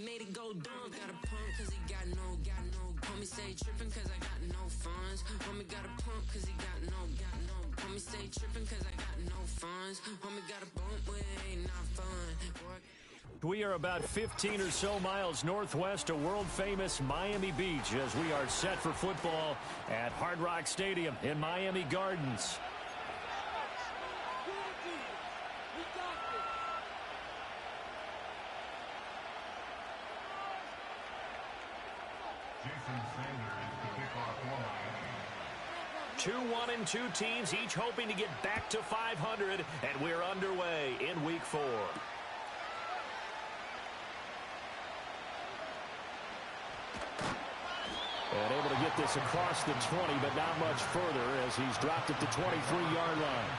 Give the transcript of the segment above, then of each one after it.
made it go dumb. Got a pump cause he got no. Homie stay tripping cause I got no funds. Homie got a pump cause he got no. Homie stay tripping cause I got no funds. Homie got a bump but it ain't not fun. Boy. We are about 15 or so miles northwest of world-famous Miami Beach as we are set for football at Hard Rock Stadium in Miami Gardens. Two 1-2 teams, each hoping to get back to 500, and we're underway in Week 4. And able to get this across the 20, but not much further as he's dropped at the 23-yard line.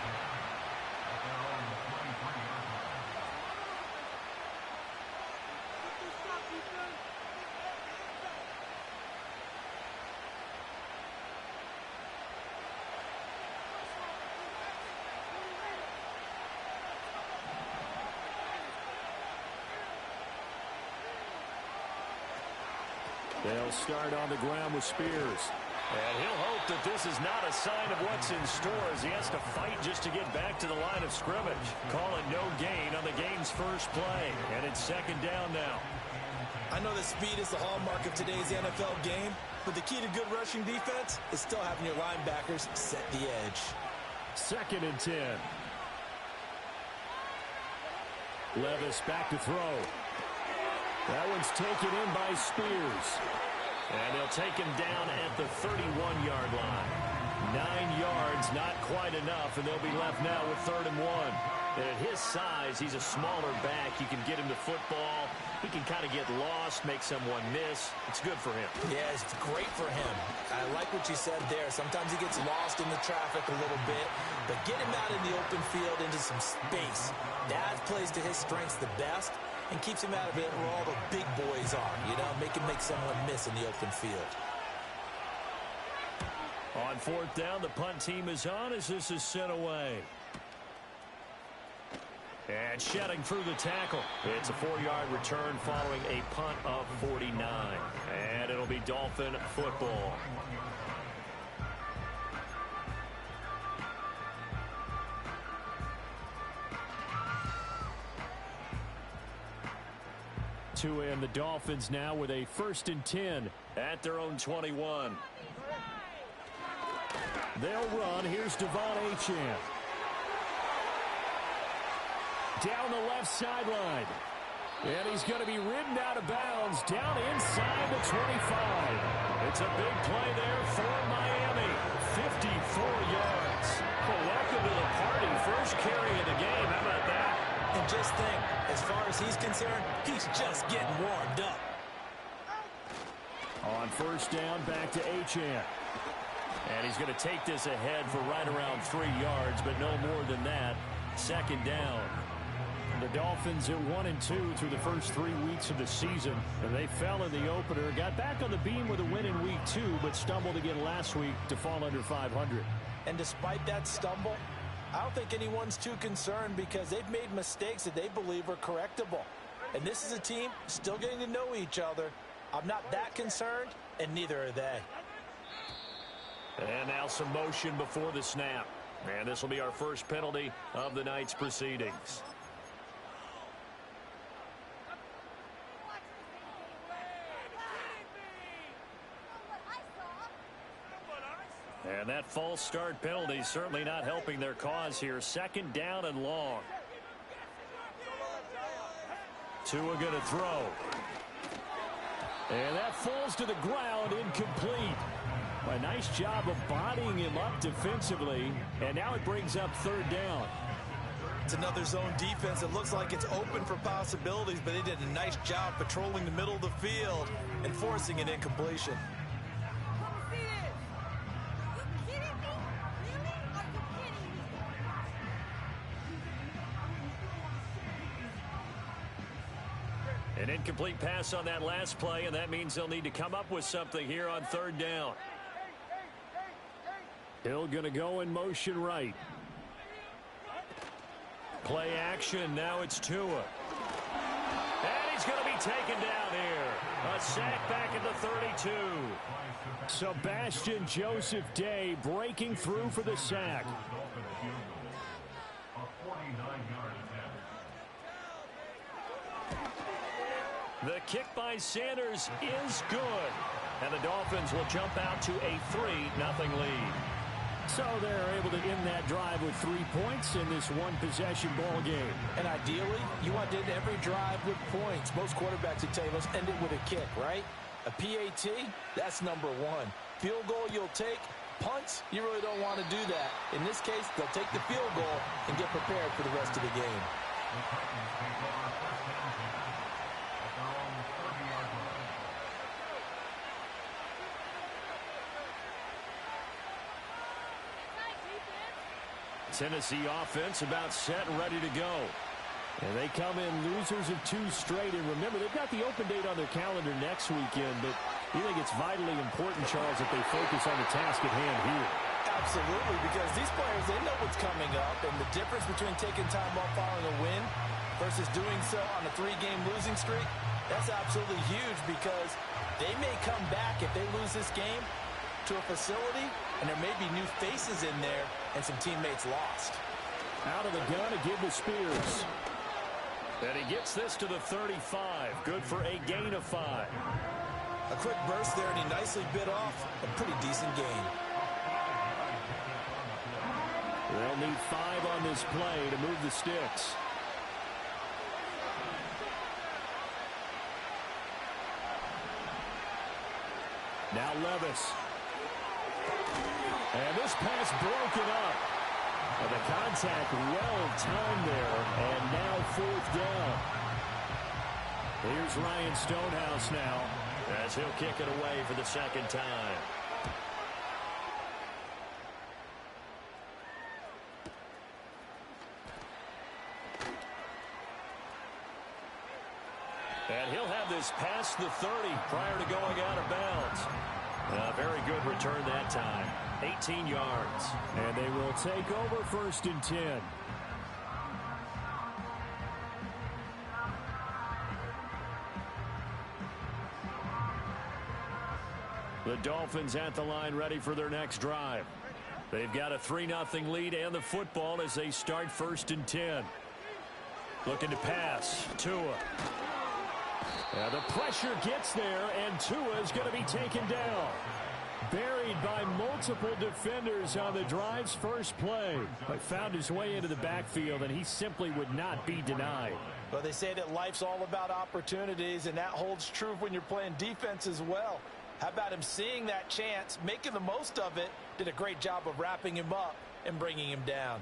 They'll start on the ground with Spears. And he'll hope that this is not a sign of what's in store as he has to fight just to get back to the line of scrimmage. Call it no gain on the game's first play. And it's second down now. I know that speed is the hallmark of today's NFL game, but the key to good rushing defense is still having your linebackers set the edge. Second and 10. Levis back to throw. That one's taken in by Spears. And they'll take him down at the 31-yard line. 9 yards, not quite enough, and they'll be left now with 3rd and 1. And at his size, he's a smaller back. You can get him to football. He can kind of get lost, make someone miss. It's good for him. Yeah, it's great for him. I like what you said there. Sometimes he gets lost in the traffic a little bit, but get him out in the open field into some space. That plays to his strengths the best and keeps him out of it where all the big boys are. You know, make someone miss in the open field. On 4th down, the punt team is on as this is sent away. And shedding through the tackle. It's a 4-yard return following a punt of 49. And it'll be Dolphin football. To end the Dolphins now with a 1st and 10 at their own 21. They'll run. Here's Devon Achane. Down the left sideline. And he's going to be ridden out of bounds down inside the 25. It's a big play there for Miami. 54 yards. Well, welcome to the party. First carry of the game. How about that? And just think, as far as he's concerned, he's just getting warmed up. On 1st down, back to Achane. And he's going to take this ahead for right around 3 yards, but no more than that. 2nd down. The Dolphins at 1-2 through the first 3 weeks of the season. And they fell in the opener, got back on the beam with a win in Week 2, but stumbled again last week to fall under 500. And despite that stumble, I don't think anyone's too concerned because they've made mistakes that they believe are correctable. And this is a team still getting to know each other. I'm not that concerned, and neither are they. And now some motion before the snap. And this will be our first penalty of the night's proceedings. And that false start penalty certainly not helping their cause here. 2nd down and long. Tua going to throw. And that falls to the ground, incomplete. A nice job of bodying him up defensively. And now it brings up 3rd down. It's another zone defense. It looks like it's open for possibilities, but they did a nice job patrolling the middle of the field and forcing an incompletion. An incomplete pass on that last play, and that means they'll need to come up with something here on 3rd down. Hill going to go in motion right. Play action. Now it's Tua. And he's going to be taken down here. A sack back at the 32. Sebastian Joseph Day breaking through for the sack. The kick by Sanders is good. And the Dolphins will jump out to a 3-0 lead. So they're able to end that drive with 3 points in this one-possession ball game. And ideally, you want to end every drive with points. Most quarterbacks would tell you, let's end it with a kick, right? A PAT, that's number one. Field goal you'll take. Punts, you really don't want to do that. In this case, they'll take the field goal and get prepared for the rest of the game. Tennessee offense about set and ready to go. And they come in losers of 2 straight. And remember, they've got the open date on their calendar next weekend. But you think it's vitally important, Charles, that they focus on the task at hand here? Absolutely, because these players, they know what's coming up. And the difference between taking time off following a win versus doing so on a 3-game losing streak, that's absolutely huge because they may come back if they lose this game to a facility, and there may be new faces in there and some teammates lost. Out of the gun to give to Spears. And he gets this to the 35. Good for a gain of 5. A quick burst there, and he nicely bit off a pretty decent gain. They'll need 5 on this play to move the sticks. Now Levis. And this pass broken up. And the contact well timed there. And now 4th down. Here's Ryan Stonehouse now as he'll kick it away for the 2nd time. And he'll have this past the 30 prior to going out of bounds. A very good return that time. 18 yards. And they will take over 1st and 10. The Dolphins at the line ready for their next drive. They've got a 3-0 lead and the football as they start 1st and 10. Looking to pass. Tua. Now the pressure gets there, and Tua is going to be taken down. Buried by multiple defenders on the drive's first play. But found his way into the backfield, and he simply would not be denied. Well, they say that life's all about opportunities, and that holds true when you're playing defense as well. How about him seeing that chance, making the most of it, did a great job of wrapping him up and bringing him down.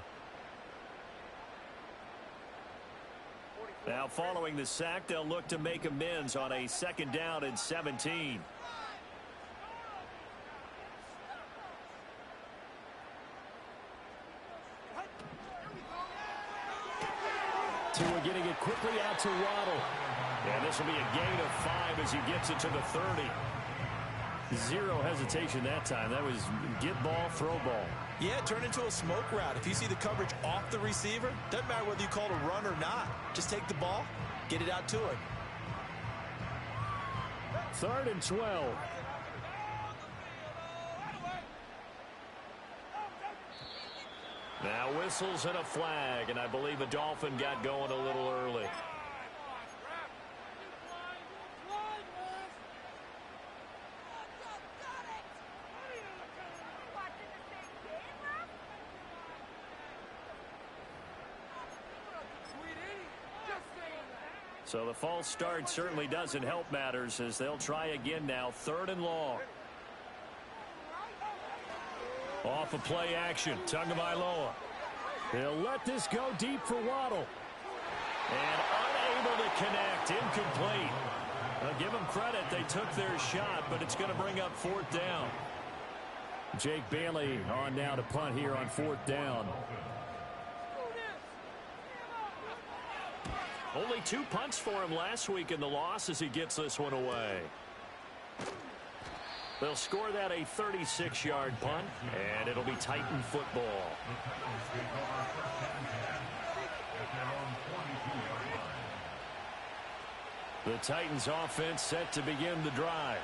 Now following the sack, they'll look to make amends on a 2nd down and 17. Tua getting it quickly out to Waddle. And this will be a gain of 5 as he gets it to the 30. Zero hesitation that time. That was get ball, throw ball. Yeah, turn into a smoke route. If you see the coverage off the receiver, doesn't matter whether you call it a run or not. Just take the ball, get it out to him. 3rd and 12. Now whistles and a flag, and I believe a Dolphin got going a little early. So the false start certainly doesn't help matters as they'll try again now. 3rd and long. Off of play action. Tagovailoa. They'll let this go deep for Waddle. And unable to connect. Incomplete. I'll give them credit. They took their shot, but it's going to bring up 4th down. Jake Bailey on now to punt here on 4th down. Only 2 punts for him last week in the loss as he gets this one away. They'll score that a 36-yard punt, and it'll be Titan football. The Titans offense set to begin the drive.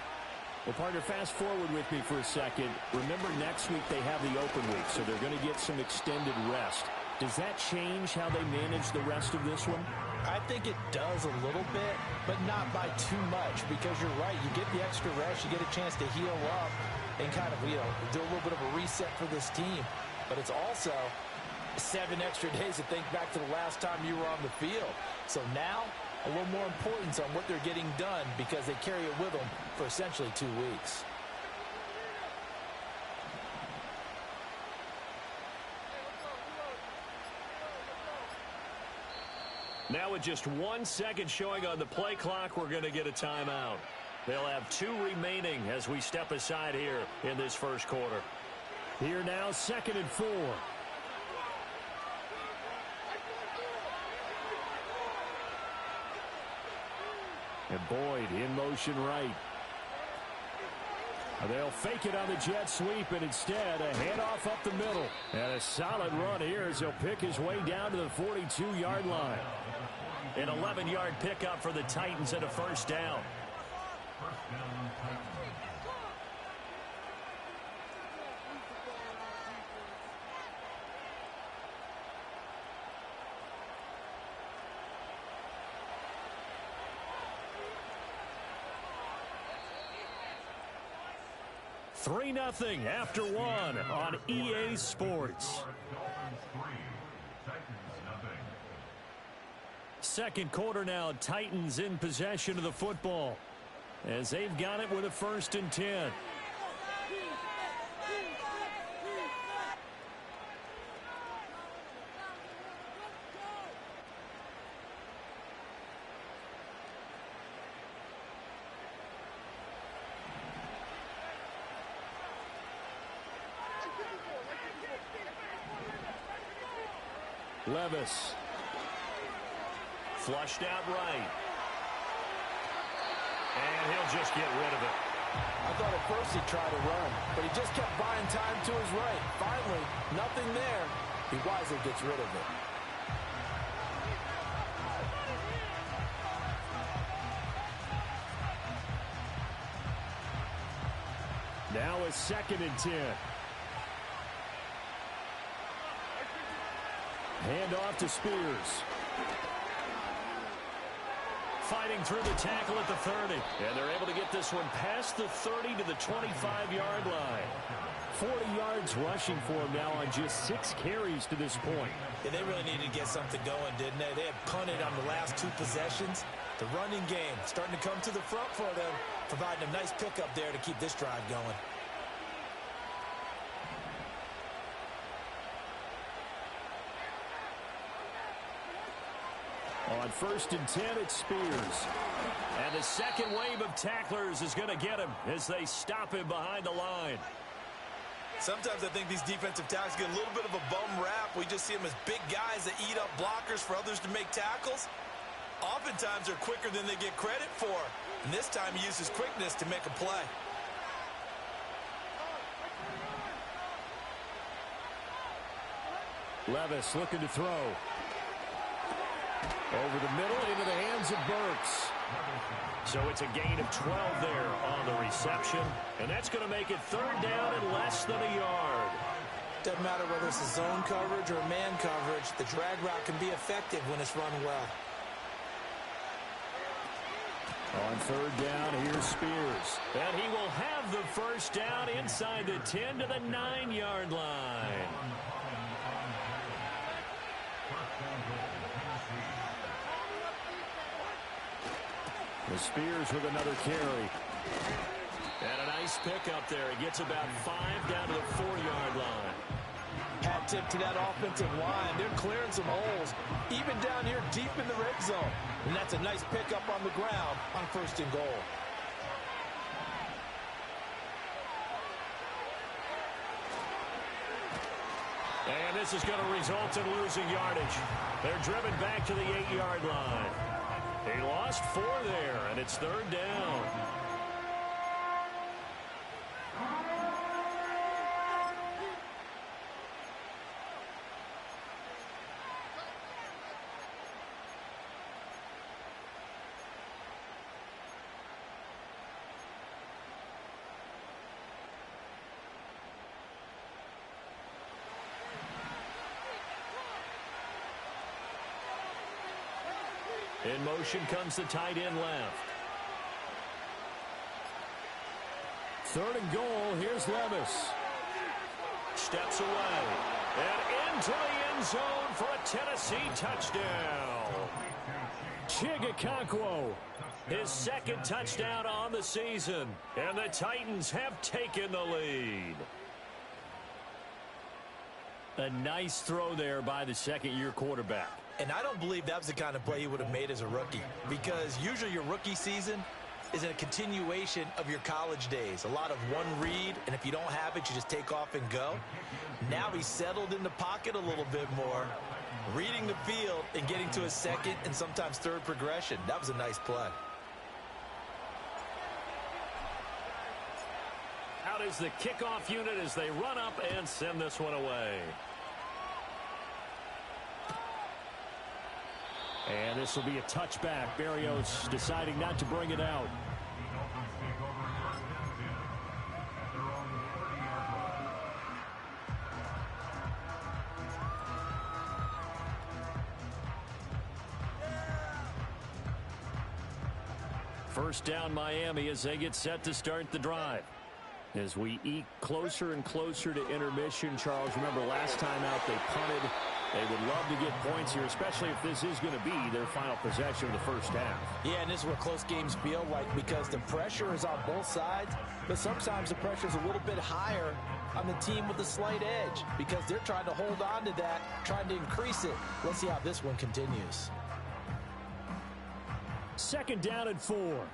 Well, partner, fast forward with me for a second. Remember, next week they have the open week, so they're going to get some extended rest. Does that change how they manage the rest of this one? I think it does a little bit, but not by too much, because you're right. You get the extra rest, you get a chance to heal up and kind of, do a little bit of a reset for this team. But it's also 7 extra days to think back to the last time you were on the field. So now, a little more importance on what they're getting done because they carry it with them for essentially 2 weeks. Now with just 1 second showing on the play clock, we're going to get a timeout. They'll have 2 remaining as we step aside here in this first quarter. Here now, 2nd and 4. And Boyd in motion right. They'll fake it on the jet sweep, and instead a handoff up the middle. And a solid run here as he'll pick his way down to the 42-yard line. An 11-yard pickup for the Titans and a first down. Three 3-0 after 1 on EA Sports. Second quarter now, Titans in possession of the football as they've got it with a 1st and 10. Levis. Flushed out right. And he'll just get rid of it. I thought at first he'd try to run, but he just kept buying time to his right. Finally, nothing there. He wisely gets rid of it. Now a 2nd and 10. Hand off to Spears. Fighting through the tackle at the 30. And they're able to get this one past the 30 to the 25-yard line. 40 yards rushing for him now on just 6 carries to this point. Yeah, they really needed to get something going, didn't they? They had punted on the last 2 possessions. The running game starting to come to the front for them, providing a nice pickup there to keep this drive going. On 1st and 10, it's Spears. And the second wave of tacklers is going to get him as they stop him behind the line. Sometimes I think these defensive tackles get a little bit of a bum rap. We just see them as big guys that eat up blockers for others to make tackles. Oftentimes they're quicker than they get credit for. And this time he uses quickness to make a play. Levis looking to throw. Over the middle into the hands of Burks. So it's a gain of 12 there on the reception. And that's going to make it 3rd down and less than a yard. Doesn't matter whether it's a zone coverage or a man coverage. The drag route can be effective when it's run well. On 3rd down, here's Spears. And he will have the first down inside the 10 to the 9-yard line. The Spears with another carry. And a nice pickup there. He gets about 5 down to the 4-yard line. Hat tip to that offensive line. They're clearing some holes, even down here deep in the red zone. And that's a nice pickup on the ground on 1st and goal. And this is going to result in losing yardage. They're driven back to the 8-yard line. He lost 4 there, and it's 3rd down. In motion comes the tight end left. 3rd and goal. Here's Levis. Steps away. And into the end zone for a Tennessee touchdown. Chigakakwo. His 2nd touchdown on the season. And the Titans have taken the lead. A nice throw there by the 2nd-year quarterback. And I don't believe that was the kind of play he would have made as a rookie, because usually your rookie season is a continuation of your college days. A lot of one read, and if you don't have it, you just take off and go. Now he's settled in the pocket a little bit more, reading the field and getting to his 2nd and sometimes 3rd progression. That was a nice play. Out is the kickoff unit as they run up and send this one away. And this will be a touchback. Berrios deciding not to bring it out. First down Miami as they get set to start the drive. As we eke closer and closer to intermission, Charles, remember last time out they punted. They would love to get points here, especially if this is going to be their final possession of the first half. Yeah, and this is what close games feel like, because the pressure is on both sides, but sometimes the pressure is a little bit higher on the team with the slight edge, because they're trying to hold on to that, trying to increase it. Let's see how this one continues. 2nd down and 4.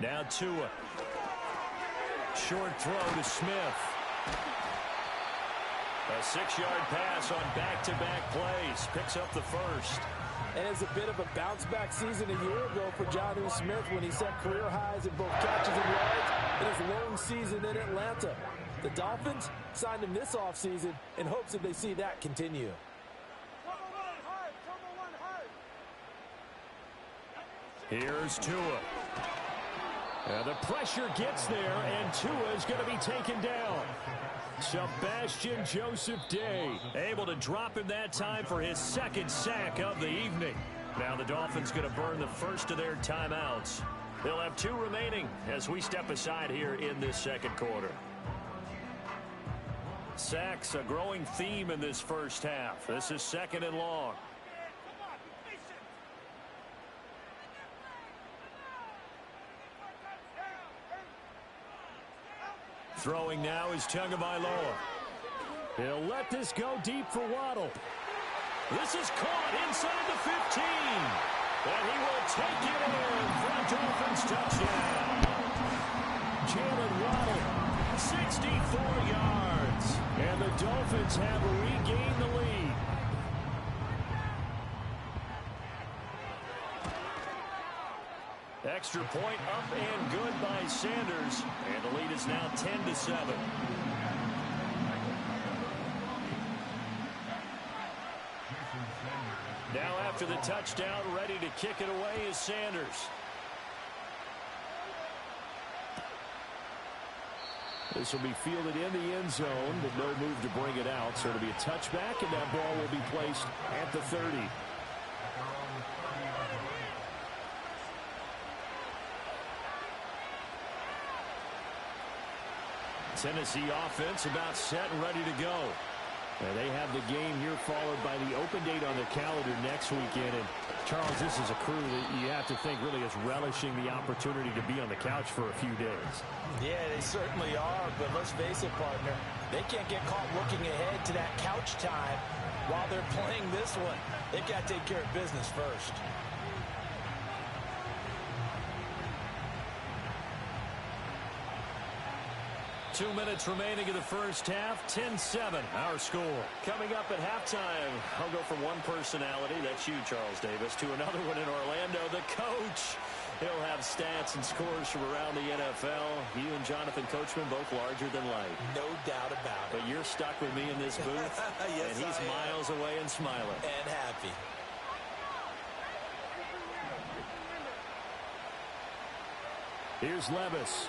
Now Tua. Short throw to Smith. A 6-yard pass on back-to-back plays. Picks up the first. And it's a bit of a bounce-back season a year ago for Jonnu Smith when he set career highs in both catches and yards in his lone season in Atlanta. The Dolphins signed him this offseason in hopes that they see that continue. Here's Tua. The pressure gets there, and Tua is going to be taken down. Sebastian Joseph Day able to drop him that time for his 2nd sack of the evening. Now the Dolphins going to burn the first of their timeouts. They'll have 2 remaining as we step aside here in this 2nd quarter. Sacks, a growing theme in this first half. This is 2nd and long. Throwing now is Tagovailoa. He'll let this go deep for Waddle. This is caught inside the 15. And he will take it in for a Dolphins touchdown. Jalen Waddle, 64 yards. And the Dolphins have regained the lead. Extra point up and good by Sanders. And the lead is now 10-7. Now after the touchdown, ready to kick it away is Sanders. This will be fielded in the end zone, but no move to bring it out. So it'll be a touchback, and that ball will be placed at the 30. Tennessee offense about set and ready to go. And they have the game here followed by the open date on their calendar next weekend. And Charles, this is a crew that you have to think really is relishing the opportunity to be on the couch for a few days. Yeah, they certainly are. But let's face it, partner, they can't get caught looking ahead to that couch time while they're playing this one. They've got to take care of business first. 2 minutes remaining in the first half. 10-7, our score. Coming up at halftime, I'll go from one personality, that's you, Charles Davis, to another one in Orlando, the coach. He'll have stats and scores from around the NFL. You and Jonathan Coachman both larger than life. No doubt about it. But you're stuck with me in this booth, yes, and he's miles away and smiling. And happy. Here's Levis.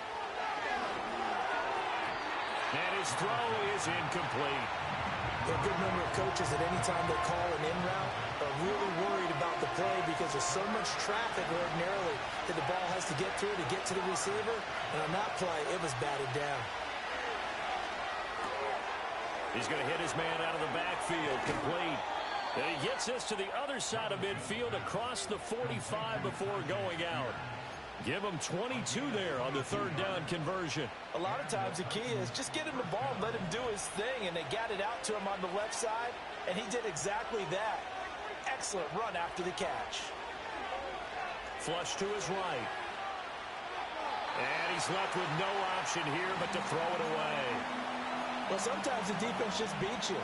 And his throw is incomplete. A good number of coaches at any time they call an in route are really worried about the play because there's so much traffic ordinarily that the ball has to get through to get to the receiver. And on that play, it was batted down. He's going to hit his man out of the backfield, complete. And he gets this to the other side of midfield across the 45 before going out. Give him 22 there on the third down conversion. A lot of times the key is just get him the ball and let him do his thing, and they got it out to him on the left side, and he did exactly that. Excellent run after the catch. Flush to his right. And he's left with no option here but to throw it away. Well, sometimes the defense just beats you.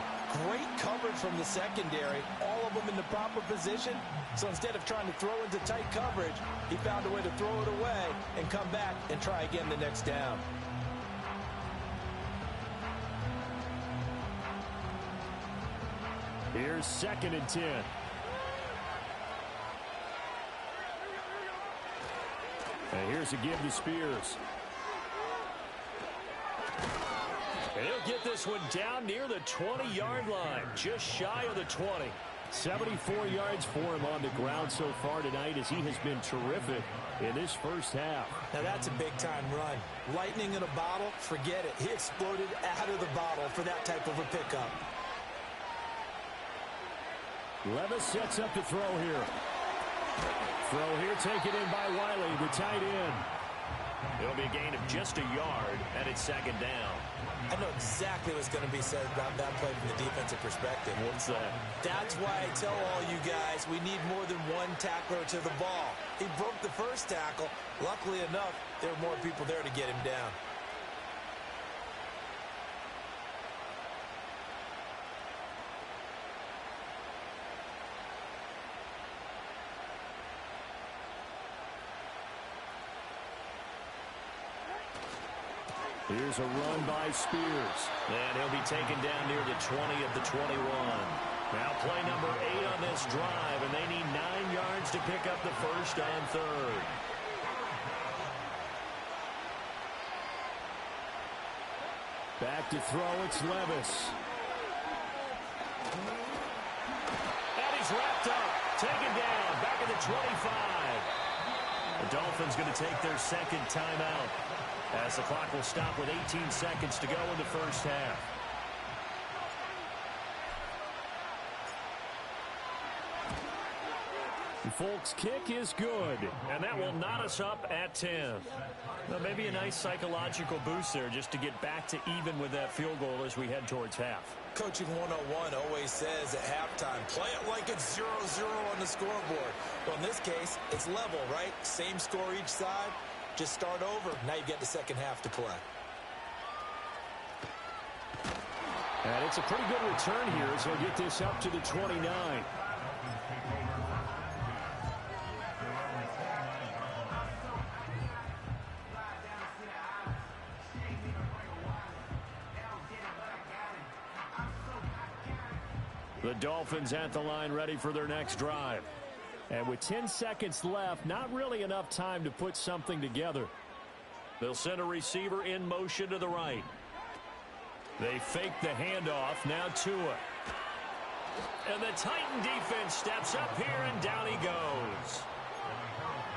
Great coverage from the secondary, all of them in the proper position. So instead of trying to throw into tight coverage, he found a way to throw it away and come back and try again the next down. Here's 2nd and 10. And here's a give to Spears. And he'll get this one down near the 20-yard line, just shy of the 20. 74 yards for him on the ground so far tonight as he has been terrific in this first half. Now that's a big-time run. Lightning in a bottle, forget it. He exploded out of the bottle for that type of a pickup. Levis sets up to throw here. Throw here taken in by Wiley, the tight end. It'll be a gain of just a yard, and it's 2nd down. I know exactly what's going to be said about that play from the defensive perspective. What's that? That's why I tell all you guys we need more than one tackler to the ball. He broke the first tackle. Luckily enough, there were more people there to get him down. Here's a run by Spears. And he'll be taken down near the 20 of the 21. Now play number 8 on this drive, and they need 9 yards to pick up the first on 3rd. Back to throw, it's Levis. And he's wrapped up. Taken down, back at the 25. The Dolphins going to take their 2nd timeout, as the clock will stop with 18 seconds to go in the first half. The Folks' kick is good, and that will knot us up at 10. Well, maybe a nice psychological boost there just to get back to even with that field goal as we head towards half. Coaching 101 always says at halftime, play it like it's 0-0 on the scoreboard. Well, in this case, it's level, right? Same score each side. Just start over. Now you get the second half to play. And it's a pretty good return here as they'll get this up to the 29. The Dolphins at the line ready for their next drive. And with 10 seconds left, not really enough time to put something together. They'll send a receiver in motion to the right. They fake the handoff, now Tua. And the Titan defense steps up here, and down he goes.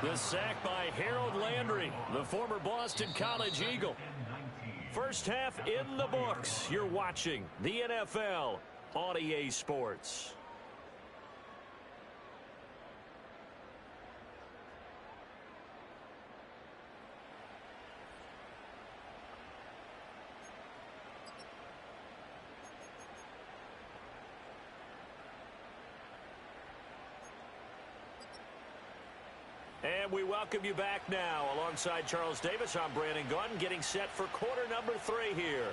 The sack by Harold Landry, the former Boston College Eagle. First half in the books. You're watching the NFL on EA Sports. And we welcome you back now. Alongside Charles Davis, I'm Brandon Gaudin, getting set for quarter number 3 here.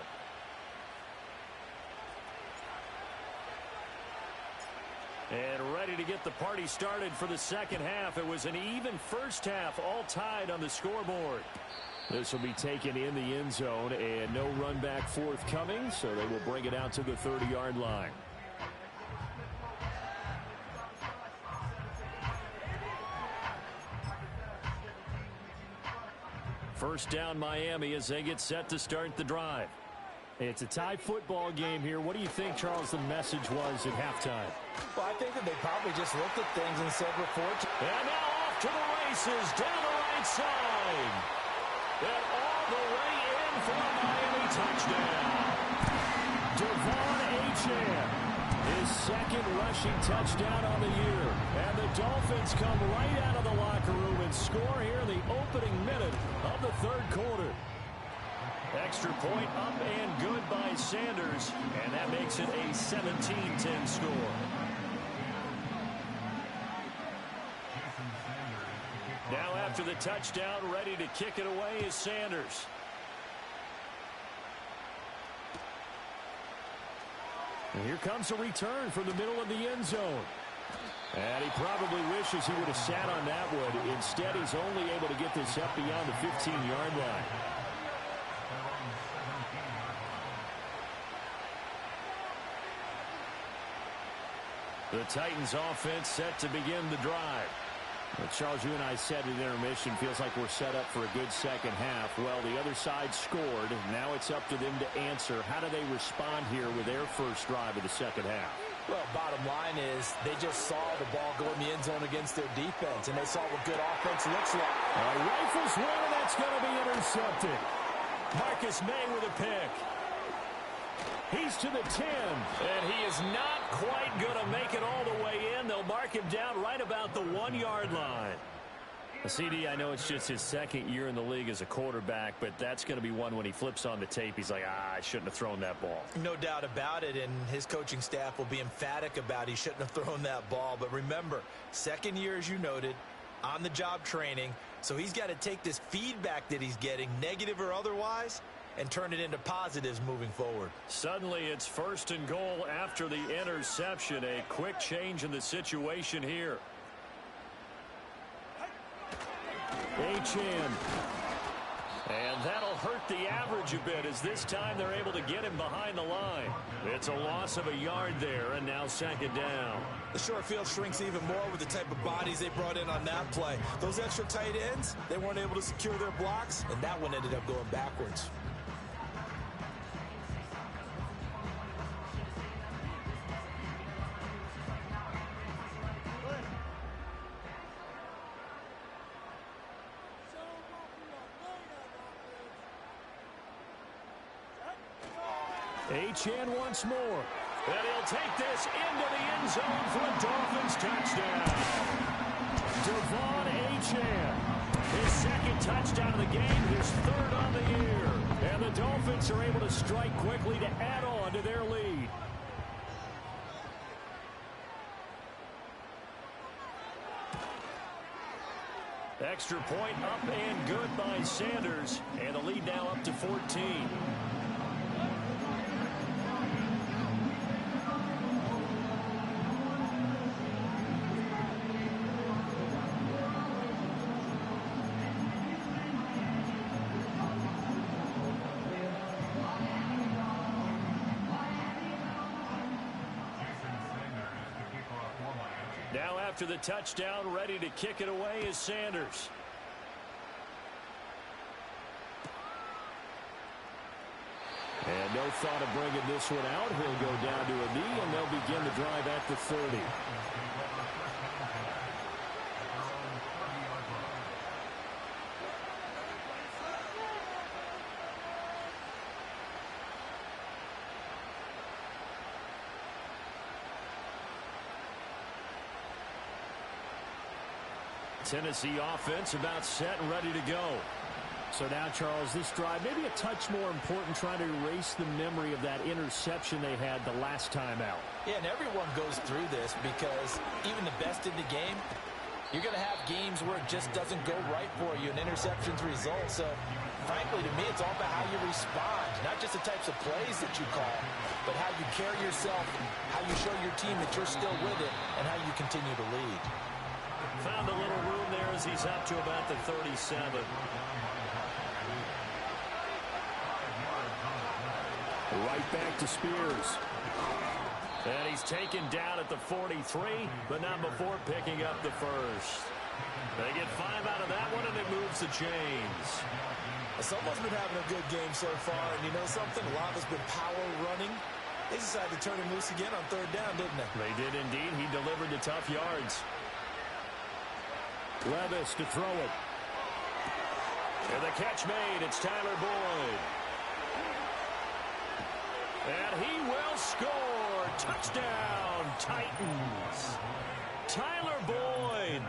And ready to get the party started for the second half. It was an even first half, all tied on the scoreboard. This will be taken in the end zone, and no run back forthcoming, so they will bring it out to the 30-yard line. First down Miami as they get set to start the drive. It's a tie football game here. What do you think, Charles, the message was at halftime? Well, I think that they probably just looked at things and said, we're fortunate. And now off to the races down the right side. And all the way in for a Miami touchdown. Devon Achane, his second rushing touchdown on the year. And the Dolphins come right out of the locker room and score here in the opening minute of the third quarter. Extra point up and good by Sanders, and that makes it a 17-10 score. Now after the touchdown, ready to kick it away is Sanders. And here comes a return from the middle of the end zone. And he probably wishes he would have sat on that one. Instead, he's only able to get this up beyond the 15-yard line. The Titans offense set to begin the drive. Well, Charles, you and I said at intermission, feels like we're set up for a good second half. Well, the other side scored. Now it's up to them to answer. How do they respond here with their first drive of the second half? Well, bottom line is they just saw the ball go in the end zone against their defense, and they saw what good offense looks like. Rifles one, and that's going to be intercepted. Marcus May with a pick. He's to the 10, and he is not quite going to make it all the way in. They'll mark him down right about the 1-yard line. CD, I know it's just his second year in the league as a quarterback, but that's going to be one when he flips on the tape. He's like, I shouldn't have thrown that ball. No doubt about it, and his coaching staff will be emphatic about he shouldn't have thrown that ball. But remember, second year, as you noted, on-the-job training, so he's got to take this feedback that he's getting, negative or otherwise, and turn it into positives moving forward. Suddenly it's first and goal after the interception. A quick change in the situation here. Achane. And that'll hurt the average a bit as this time they're able to get him behind the line. It's a loss of a yard there, and now second down. The short field shrinks even more with the type of bodies they brought in on that play. Those extra tight ends, they weren't able to secure their blocks, and that one ended up going backwards. Achane once more. And he'll take this into the end zone for a Dolphins touchdown. Devon Achane. His second touchdown of the game, his third on the year. And the Dolphins are able to strike quickly to add on to their lead. Extra point up and good by Sanders. And the lead now up to 14. Now after the touchdown, ready to kick it away is Sanders. And no thought of bringing this one out. He'll go down to a knee, and they'll begin the drive at the 30. Tennessee offense about set and ready to go. So now, Charles, this drive maybe a touch more important, trying to erase the memory of that interception they had the last time out. Yeah, and everyone goes through this because even the best in the game, you're going to have games where it just doesn't go right for you, and interceptions result. So, frankly, to me, it's all about how you respond, not just the types of plays that you call, but how you carry yourself, how you show your team that you're still with it, and how you continue to lead. Found a little room there as he's up to about the 37. Right back to Spears. And he's taken down at the 43, but not before picking up the first. They get 5 out of that one, and it moves the chains. Someone's been having a good game so far, and you know something? A lot of it's been power running. They decided to turn him loose again on 3rd down, didn't they? They did indeed. He delivered the tough yards. Levis to throw it. And the catch made. It's Tyler Boyd. And he will score. Touchdown, Titans. Tyler Boyd,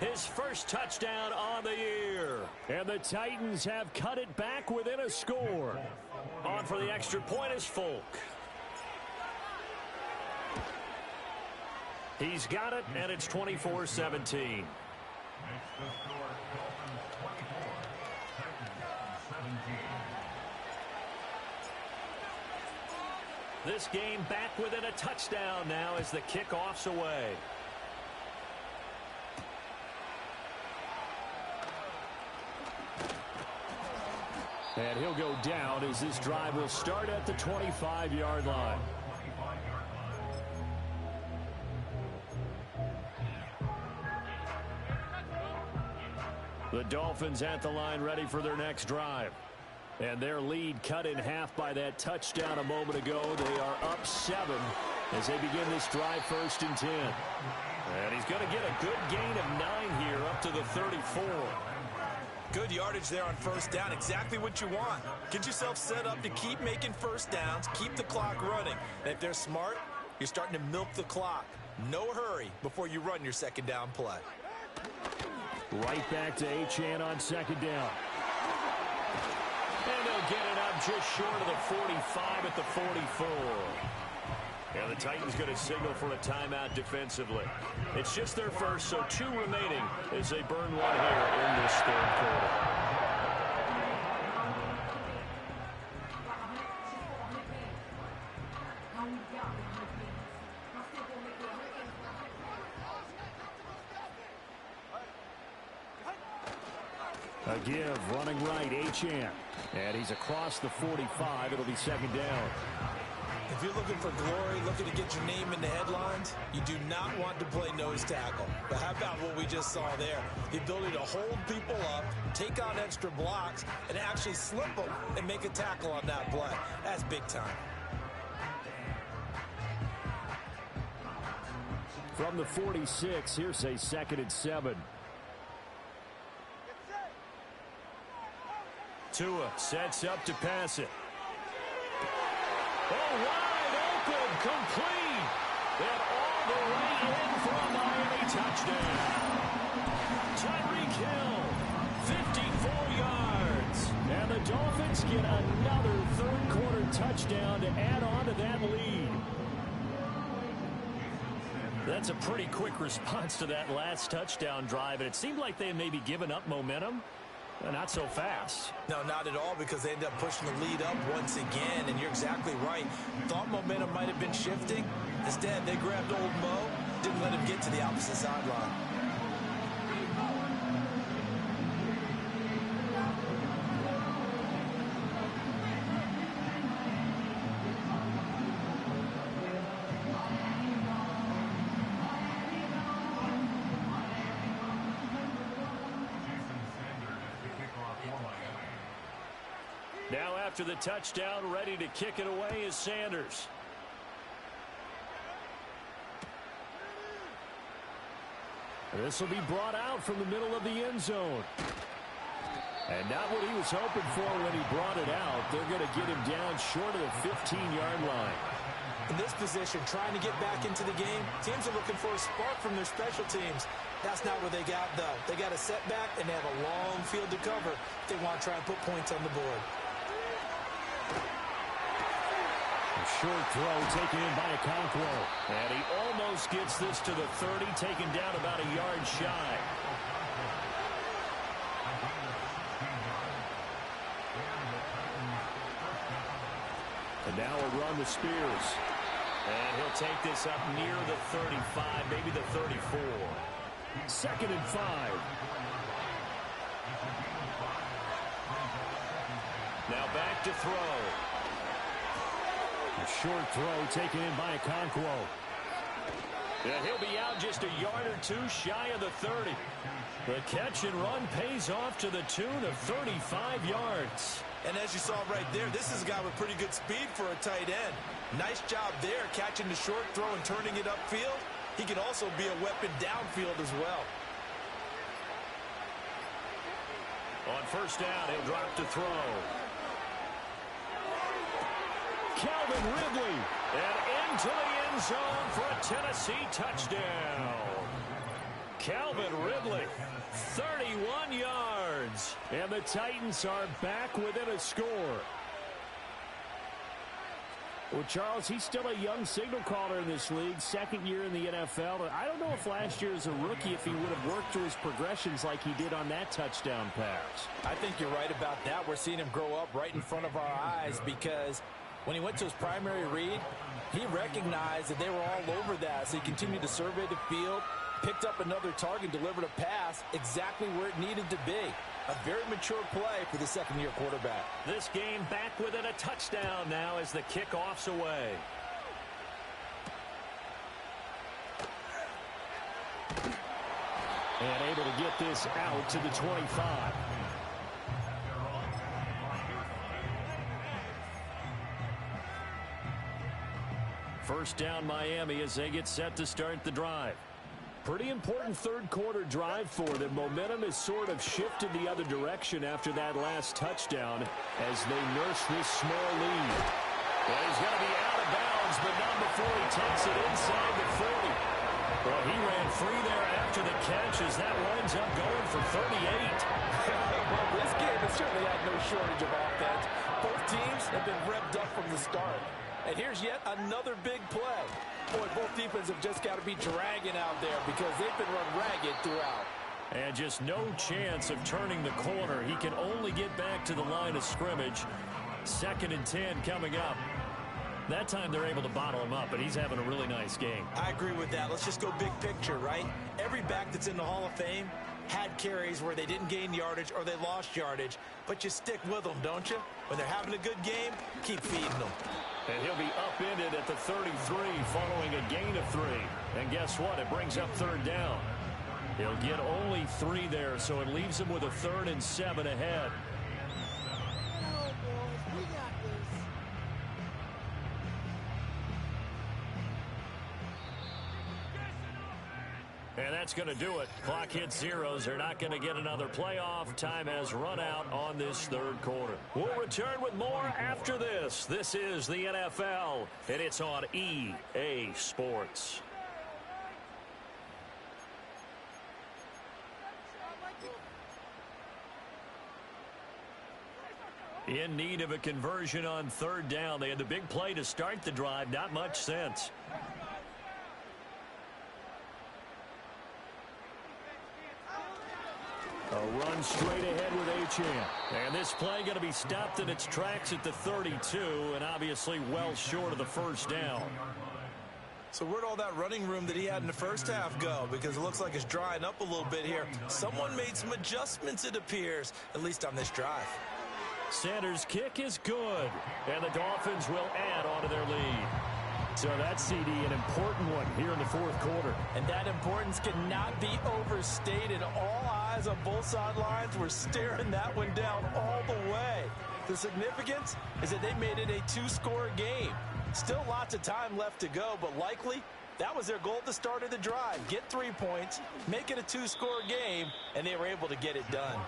his first touchdown on the year. And the Titans have cut it back within a score. On for the extra point is Folk. He's got it, and it's 24-17. This game back within a touchdown now as the kickoff's away. And he'll go down as this drive will start at the 25-yard line. The Dolphins at the line ready for their next drive. And their lead cut in half by that touchdown a moment ago. They are up 7 as they begin this drive 1st and 10. And he's going to get a good gain of 9 here up to the 34. Good yardage there on 1st down. Exactly what you want. Get yourself set up to keep making 1st downs, keep the clock running. And if they're smart, you're starting to milk the clock. No hurry before you run your 2nd down play. Right back to Achane on 2nd down. And they'll get it up just short of the 45 at the 44. And the Titans going to signal for a timeout defensively. It's just their first, so 2 remaining as they burn 1 here in this 3rd quarter. A give, running right, Achane. And he's across the 45. It'll be 2nd down. If you're looking for glory, looking to get your name in the headlines, you do not want to play nose tackle. But how about what we just saw there? The ability to hold people up, take on extra blocks, and actually slip them and make a tackle on that play. That's big time. From the 46, here's a 2nd and 7. Tua sets up to pass it. Oh, wide open, complete. And all the way in for a Miami touchdown. Tyreek Hill, 54 yards. And the Dolphins get another 3rd quarter touchdown to add on to that lead. That's a pretty quick response to that last touchdown drive, and it seemed like they had maybe given up momentum. Not so fast. No, not at all, because they end up pushing the lead up once again, and you're exactly right. Thought momentum might have been shifting. Instead, they grabbed old Mo, didn't let him get to the opposite sideline. Now after the touchdown, ready to kick it away is Sanders. This will be brought out from the middle of the end zone. And not what he was hoping for when he brought it out. They're going to get him down short of the 15-yard line. In this position, trying to get back into the game, teams are looking for a spark from their special teams. That's not what they got, though. They got a setback, and they have a long field to cover if they want to try and put points on the board. A short throw taken in by Okonkwo. And he almost gets this to the 30, taken down about a yard shy. And now a run to Spears. And he'll take this up near the 35, maybe the 34. 2nd and 5. Now back to throw. A short throw taken in by Okonkwo. And he'll be out just a yard or two shy of the 30. The catch and run pays off to the tune of 35 yards. And as you saw right there, this is a guy with pretty good speed for a tight end. Nice job there, catching the short throw and turning it upfield. He can also be a weapon downfield as well. On first down, he'll drop to throw. Calvin Ridley, and into the end zone for a Tennessee touchdown. Calvin Ridley, 31 yards. And the Titans are back within a score. Well, Charles, he's still a young signal caller in this league, second year in the NFL. I don't know if last year as a rookie, if he would have worked through his progressions like he did on that touchdown pass. I think you're right about that. We're seeing him grow up right in front of our eyes because when he went to his primary read, he recognized that they were all over that. So he continued to survey the field, picked up another target, delivered a pass exactly where it needed to be. A very mature play for the second-year quarterback. This game back within a touchdown now as the kickoff's away. And able to get this out to the 25. First down Miami as they get set to start the drive. Pretty important third-quarter drive for them. Momentum has sort of shifted the other direction after that last touchdown as they nurse this small lead. Well, he's going to be out of bounds, but not before he takes it inside the 40. Well, he ran free there after the catch as that winds up going for 38. Well, this game has certainly had no shortage of offense. Both teams have been revved up from the start. And here's yet another big play. Boy, both defenses have just got to be dragging out there because they've been run ragged throughout. And just no chance of turning the corner. He can only get back to the line of scrimmage. 2nd and 10 coming up. That time they're able to bottle him up, but he's having a really nice game. I agree with that. Let's just go big picture, right? Every back that's in the Hall of Fame had carries where they didn't gain yardage or they lost yardage, but you stick with them, don't you? When they're having a good game, keep feeding them. And he'll be upended at the 33 following a gain of 3. And guess what? It brings up third down. He'll get only 3 there, so it leaves him with a 3rd and 7 ahead. And that's going to do it. Clock hits zeros. They're not going to get another playoff. Time has run out on this third quarter. We'll return with more after this. This is the NFL, and it's on EA Sports. In need of a conversion on third down. They had the big play to start the drive. Not much sense. A run straight ahead with Achane. And this play going to be stopped in its tracks at the 32, and obviously well short of the first down. So where'd all that running room that he had in the first half go? Because it looks like it's drying up a little bit here. Someone made some adjustments, it appears, at least on this drive. Sanders' kick is good, and the Dolphins will add on to their lead. So that's, CD, an important one here in the fourth quarter. And that importance cannot be overstated. All eyes on both sidelines were staring that one down all the way. The significance is that they made it a 2-score game. Still lots of time left to go, but likely that was their goal at the start of the drive. Get 3 points, make it a 2-score game, and they were able to get it done.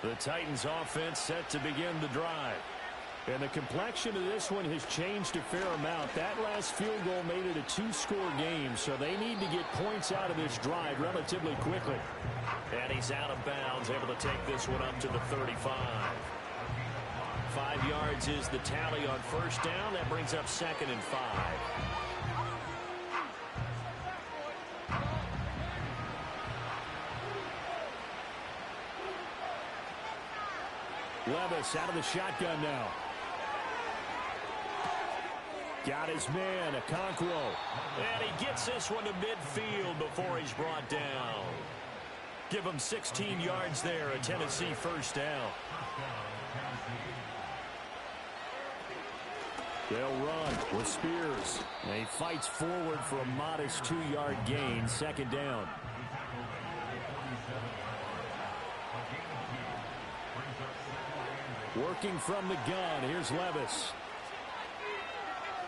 The Titans offense set to begin the drive. And the complexion of this one has changed a fair amount. That last field goal made it a 2-score game, so they need to get points out of this drive relatively quickly. And he's out of bounds, able to take this one up to the 35. 5 yards is the tally on first down. That brings up 2nd and 5. Levis out of the shotgun now. Got his man, Okonkwo. And he gets this one to midfield before he's brought down. Give them 16 yards there, a Tennessee first down. They'll run with Spears. And he fights forward for a modest 2-yard gain, second down. Working from the gun, here's Levis.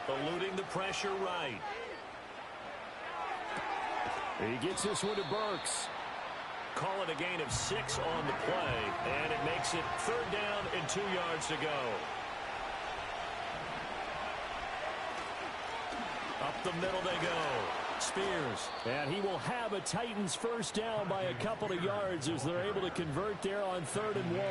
Eluding the pressure right. He gets this one to Burks. Call it a gain of 6 on the play, and it makes it third down and 2 yards to go. Up the middle they go. Spears. And he will have a Titans first down by a couple of yards as they're able to convert there on 3rd and 1.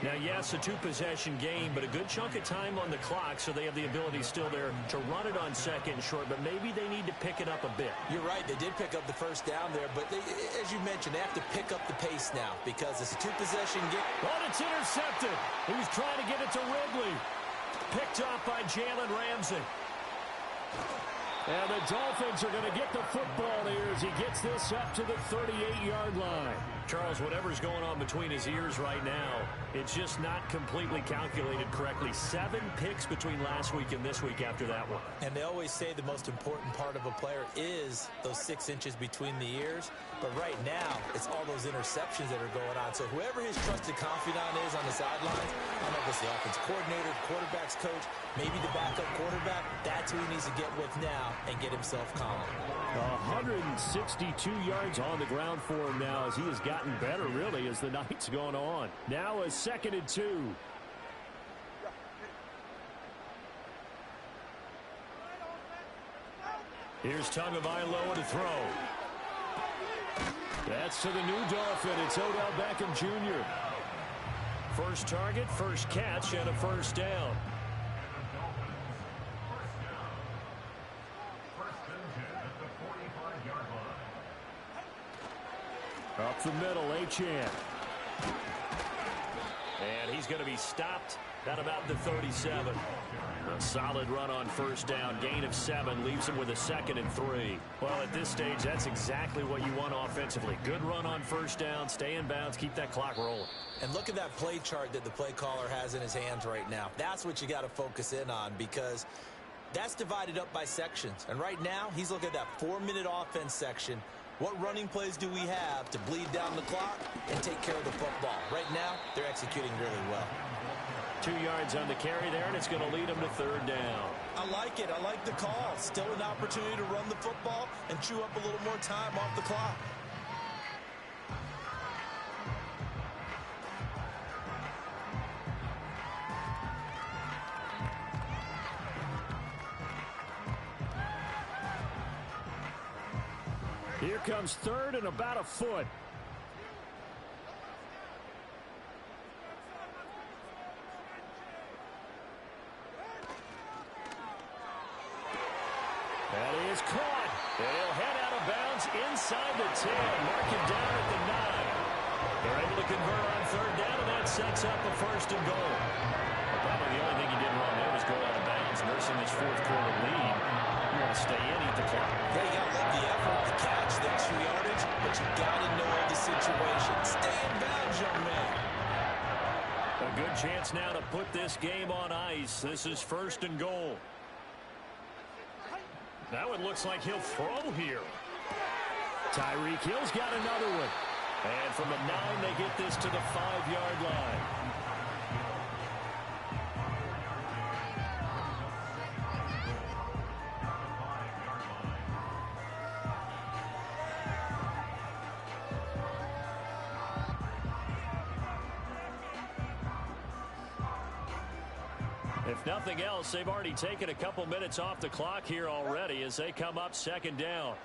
Now, yes, a 2-possession game, but a good chunk of time on the clock, so they have the ability still there to run it on 2nd and short, but maybe they need to pick it up a bit. You're right. They did pick up the first down there, but they, as you mentioned, they have to pick up the pace now because it's a 2-possession game. Oh, it's intercepted. He was trying to get it to Ridley. Picked off by Jalen Ramsey. And the Dolphins are going to get the football here as he gets this up to the 38-yard line. Charles, whatever's going on between his ears right now, it's just not completely calculated correctly. 7 picks between last week and this week after that one. And they always say the most important part of a player is those 6 inches between the ears. But right now, it's all those interceptions that are going on. So whoever his trusted confidant is on the sidelines, I don't know if it's the offense coordinator, the quarterback's coach, maybe the backup quarterback, that's who he needs to get with now and get himself calm. 162 yards on the ground for him now as he has gotten better, really, as the night's gone on. Now a 2nd and 2. Here's Tagovailoa to throw. That's to the new Dolphin. It's Odell Beckham Jr. First target, first catch, and a first down. Up the middle, Achane. And he's going to be stopped at about the 37. A solid run on first down. Gain of 7 leaves him with a 2nd and 3. Well, at this stage, that's exactly what you want offensively. Good run on first down. Stay in bounds. Keep that clock rolling. And look at that play chart that the play caller has in his hands right now. That's what you got to focus in on because that's divided up by sections. And right now, he's looking at that 4-minute offense section. What running plays do we have to bleed down the clock and take care of the football? Right now, they're executing really well. 2 yards on the carry there, and it's going to lead them to third down. I like it. I like the call. Still an opportunity to run the football and chew up a little more time off the clock. Here comes 3rd and about a foot. That is caught. And he'll head out of bounds inside the 10. Mark him down at the 9. They're able to convert on third down, and that sets up a 1st and goal. Probably the only thing he did wrong there was go out of bounds, nursing his 4th quarter lead. You want to stay in, eat the clock. Yeah, you got to love the effort, the catch, the extra yardage, but you got to know the situation. Stay in bounds, young man. A good chance now to put this game on ice. This is 1st and goal. Now it looks like he'll throw here. Tyreek Hill's got another one. And from the 9, they get this to the 5-yard line. If nothing else, they've already taken a couple minutes off the clock here already as they come up 2nd down.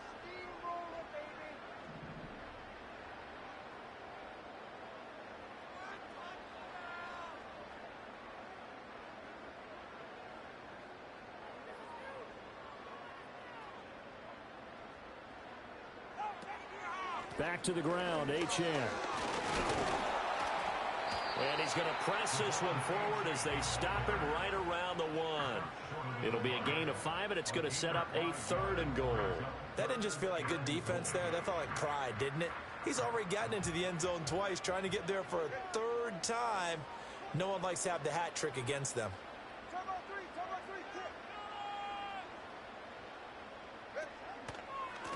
Back to the ground, Achane. And he's going to press this one forward as they stop him right around the 1. It'll be a gain of 5, and it's going to set up a 3rd and goal. That didn't just feel like good defense there. That felt like pride, didn't it? He's already gotten into the end zone twice, trying to get there for a third time. No one likes to have the hat trick against them.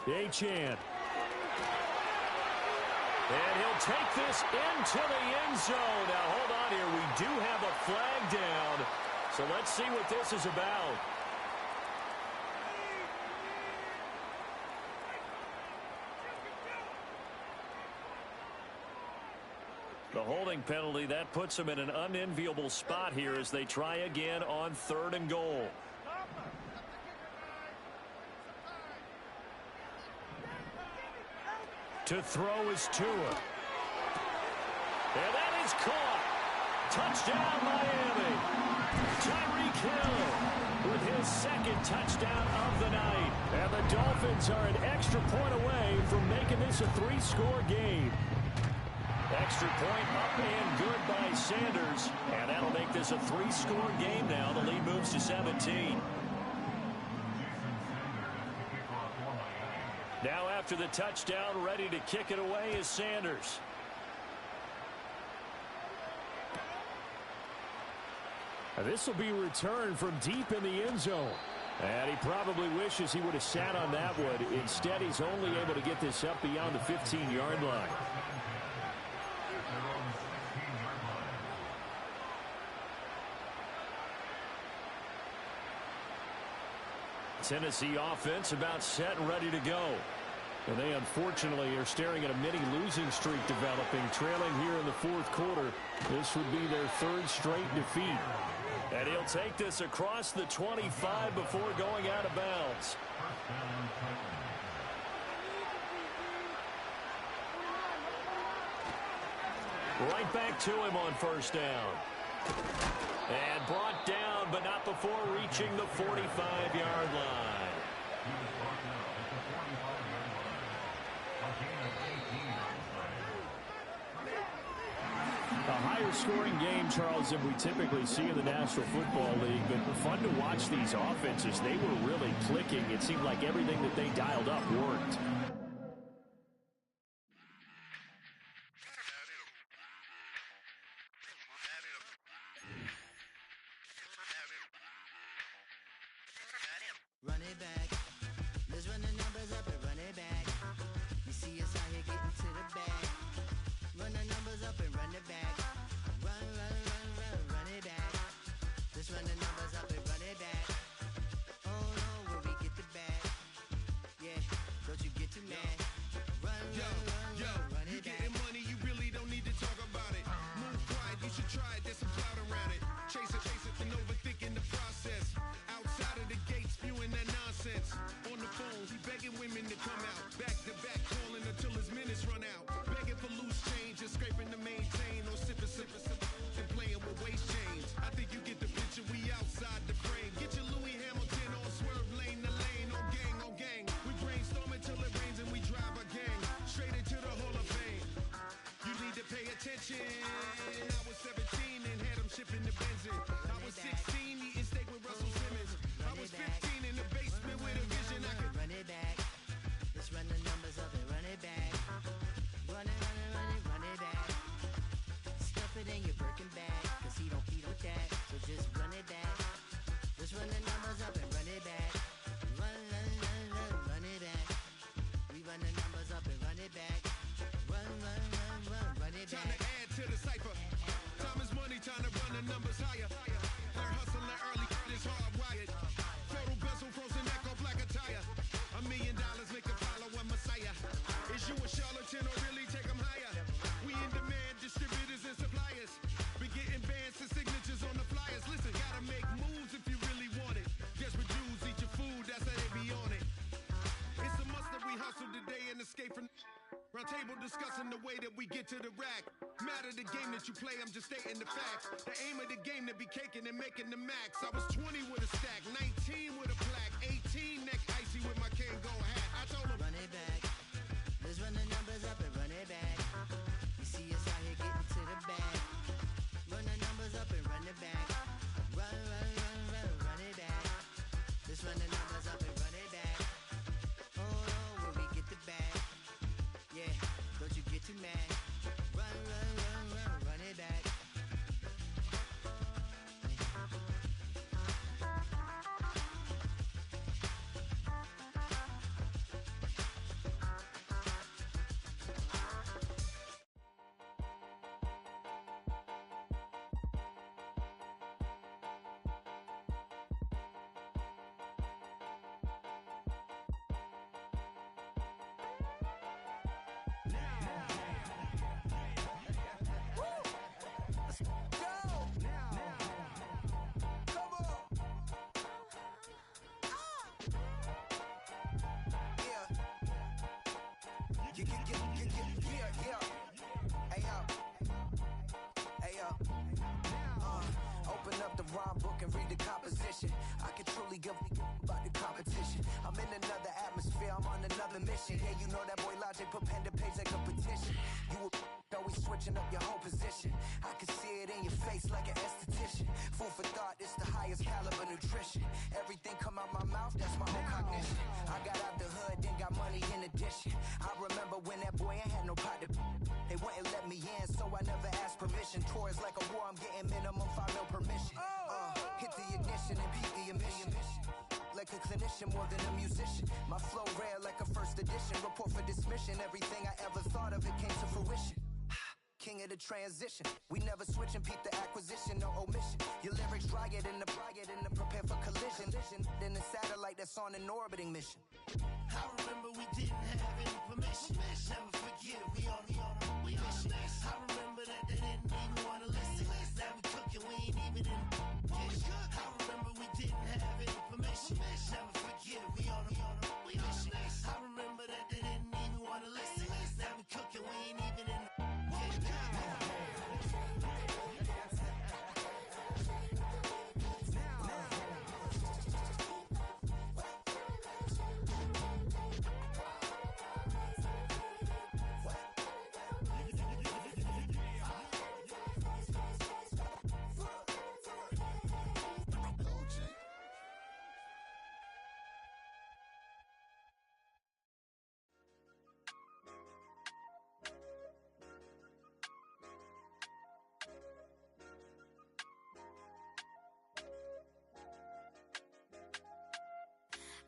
Achane. And he'll take this into the end zone. Now, hold on here. We do have a flag down. So let's see what this is about. The holding penalty, that puts them in an unenviable spot here as they try again on 3rd and goal. To throw is Tua. And that is caught. Touchdown, Miami. Tyreek Hill with his second touchdown of the night. And the Dolphins are an extra point away from making this a 3-score game. Extra point up and good by Sanders. And that'll make this a 3-score game now. The lead moves to 17. Now after the touchdown, ready to kick it away is Sanders. This will be returned from deep in the end zone. And he probably wishes he would have sat on that one. Instead, he's only able to get this up beyond the 15-yard line. Tennessee offense about set and ready to go. And they unfortunately are staring at a mini losing streak developing, trailing here in the 4th quarter. This would be their 3rd straight defeat. And he'll take this across the 25 before going out of bounds. Right back to him on 1st down. And brought down, but not before reaching the 45-yard line. A higher-scoring game, Charles, than we typically see in the National Football League. But fun to watch these offenses. They were really clicking. It seemed like everything that they dialed up worked. Run it back. Let's run the numbers up and run it back. You see us out here getting to the bag. Run the numbers up and run it back. Run, run, run, run, run it back. Let's run the numbers up and run it back. Oh no, where we get the bag. Yeah, don't you get too mad. Run, run, run, run, run it back. You getting money, you really don't need to talk about it. Move quiet, you should try it, there's some cloud around it. Chase it, and overthinking the process. Outside of the gate, spewing that nonsense. On the phone, he begging women to come out. Back to back, calling until his minutes run out. Begging for loose change, just scraping to maintain. Or sipping, and playing with waist chains. I think you get the picture, we outside the frame. Get your Louis Hamilton on swerve lane to lane. On gang, on gang. We brainstorm until it rains and we drive our gang straight into the Hall of Fame. You need to pay attention. I was 17 and had them shipping the benzin. I was 16 eating steak with Russell Simmons. I was 15 in the basement with a vision. I could run it back. Let's run the numbers up and run it back. Run it, run it, run it, run it back. Stuff it in your Birkin bag, cause he don't feed with that. So just run it back. Let's run the numbers up and run it back. Run, run, run, run, run it back. We run the numbers up and run it back. Run, run, run, run, run it time back. to add to the cipher. Time is money, time to run the numbers higher. Learn hustling early, it's hardwired. Total bezel, frozen neck off like a tire. $1 million make a follow a messiah. Is you a charlatan or really take them higher? We in demand, distributors and suppliers. Be getting bands and signatures on the flyers. Listen, gotta make moves if you really want it. Desperate Jews eat your food, that's how they be on it. It's a must that we hustle today and escape from round table discussing the way that we get to the rack. Matter the game that you play, I'm just stating the facts. The aim of the game to be caking and making the max. I was 20 with a stack, 19 with a plaque, 18 neck icy with my Kango hat. I told him, Run it back. Let's run the numbers up and run it back. You see us out here getting to the bag. Run the numbers up and run it back. Run, run, run, run, run it back. Let's run the numbers up and run it back. Oh no, where we get the bag. Yeah, don't you I'm on another mission. Yeah, you know that boy Logic put pen to page like a petition. You were always switching up your whole position. I can see it in your face like an esthetician. Food for thought, it's the highest caliber nutrition. Everything come out my mouth, that's my own cognition. I got out the hood, then got money in addition. I remember when that boy ain't had no pot to. They wouldn't let me in, so I never asked permission. Tours like a war, I'm getting minimum 5 mil permission. Hit the ignition and beat the emission. Like a clinician more than a musician. My flow rare like a first edition. Report for dismission. Everything I ever thought of, it came to fruition. King of the transition. We never switch and peep the acquisition, no omission. Your lyrics dry it in the prepare for collision. Then the satellite that's on an orbiting mission. I remember we didn't have any permission. Never forget, we on a mission. I remember that they didn't even want to listen. Now we cooking, we ain't even in the I remember we didn't have any permission. Never forget, we on a mission. I remember that they didn't even want to listen. Now we cooking, we ain't even in the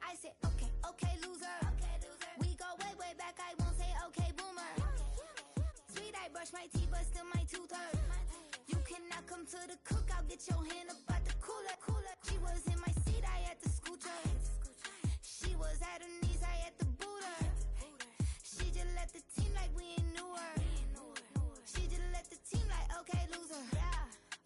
I said, okay, loser. We go way back, I won't say okay, boomer. Sweet, I brush my teeth, but still my tooth hurt. You cannot come to the cookout, get your hand up out the cooler. She was in my seat, I had to scoot her. She was at her knees, I had to boot her. She just left the team like we ain't knew her. She just left the team like, okay, loser.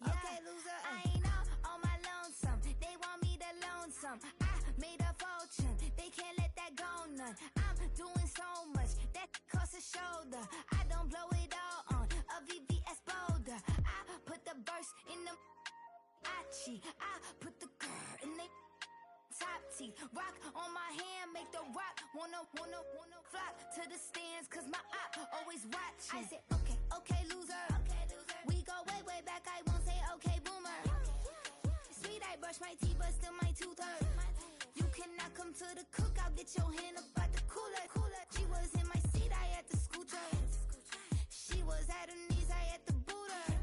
Okay, loser. I ain't on my lonesome. They want me to loan some. I made a fortune. They can't let that go none. I'm doing so much that costs a shoulder. I don't blow it all on a VVS boulder. I put the verse in the I put the girl in the top teeth. Rock on my hand, make the rock wanna flock to the stands, cause my op always watching. I said, okay, loser. We go way back, I won't say okay, boomer. Sweet, I brush my teeth, but still my tooth hurt. You cannot come to the cookout, get your hand up out the cooler. She was in my seat, I had to scoot her. She was at her knees, I had to boot her.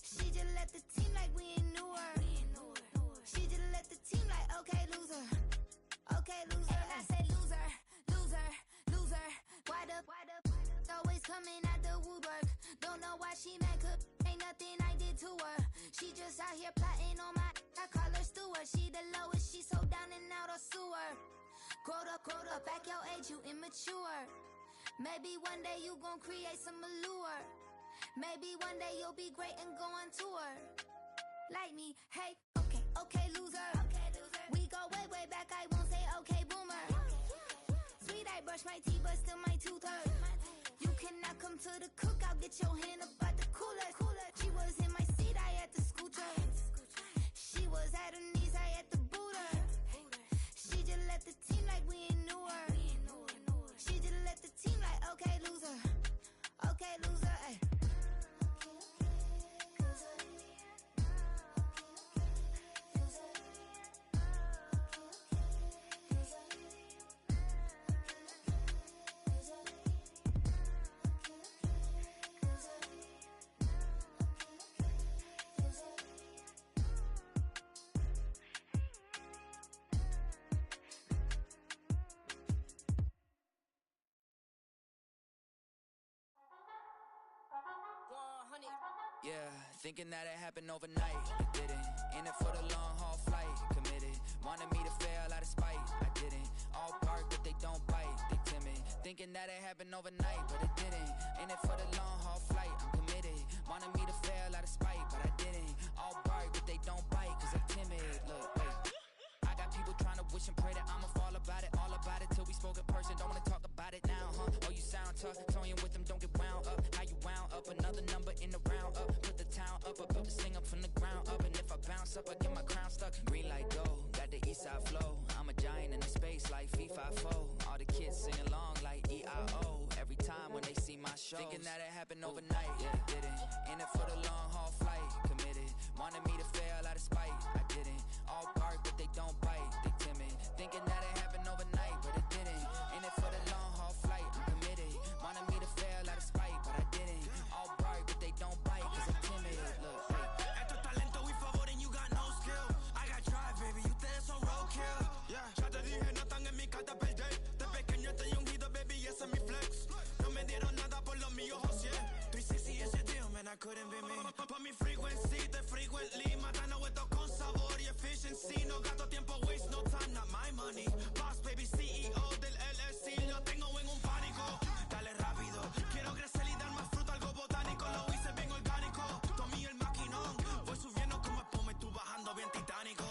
She just left the team like we ain't knew her. She just left the team like, okay, loser. Okay, loser. And I said, loser. Why the always coming out the woodwork? Don't know why she mad, cause ain't nothing I did to her. She just out here plotting on my, I call her steward. She the lowest, she so down and out of sewer. Growed up, back your age, you immature. Maybe one day you gon' create some allure. Maybe one day you'll be great and go on tour. Like me, hey, okay, loser. We go way back, I won't say okay, boomer. Sweet, I brush my teeth, but still my tooth hurt. You cannot come to the cookout, get your hand up out the cooler. She was in my seat, I had to scoot her. She was at her knees, I had to boot her. She just left the team like we ain't knew her. She just left the team like, okay, loser. Okay, loser, ay. Yeah, thinking that it happened overnight. It didn't. In it for the long haul flight. Committed. Wanted me to fail out of spite. I didn't. All bark, but they don't bite. They timid. Thinking that it happened overnight, but it didn't. In it for the long haul flight. I'm committed. Wanted me to fail out of spite, but I didn't. All bark, but they don't bite, cause they timid. Look, wait. I got people trying to wish and pray that I'ma fall about it. All about it till we spoke in person. Don't wanna talk about it now, huh? Oh, you sound tough. Toying with them, don't get wound up. How you wound up? Another number in the round up. Put the town up. I built the sing up from the ground up. And if I bounce up, I get my crown stuck. Green light go. Got the east side flow. I'm a giant in the space like FIFA 4. All the kids sing along like E-I-O every time when they see my show. Thinking that it happened overnight, yeah, it didn't. In it for the long haul flight, committed. Wanted me to fail out of spite, I didn't. All bark but they don't bite, they timid. Thinking that it happened overnight, but it didn't. In it for the long haul flight, I'm committed. Wanted me to fail out of spite, but I didn't. All bark but they don't bite, cause I'm timid. Look, Esto es talento y favor and you got no skill. I got drive, baby, ustedes son roadkill. Yeah, ya te dije, no están en mi carta perder. De pequeño estoy ungido, baby, ese es mi flex. No me dieron nada por lo mío, José. 360 ese deal, man, I couldn't be me. Pa' mi frequency, te frequently. Matando esto con sabor y efficiency. No gasto tiempo, waste no time, not my money. Boss, baby, CEO del LLC. Lo tengo en un pánico. Dale rápido, quiero crecer y dar más fruto, algo botánico. Lo hice bien orgánico. Tomé el maquinón. Voy subiendo como espuma y tú bajando bien titánico.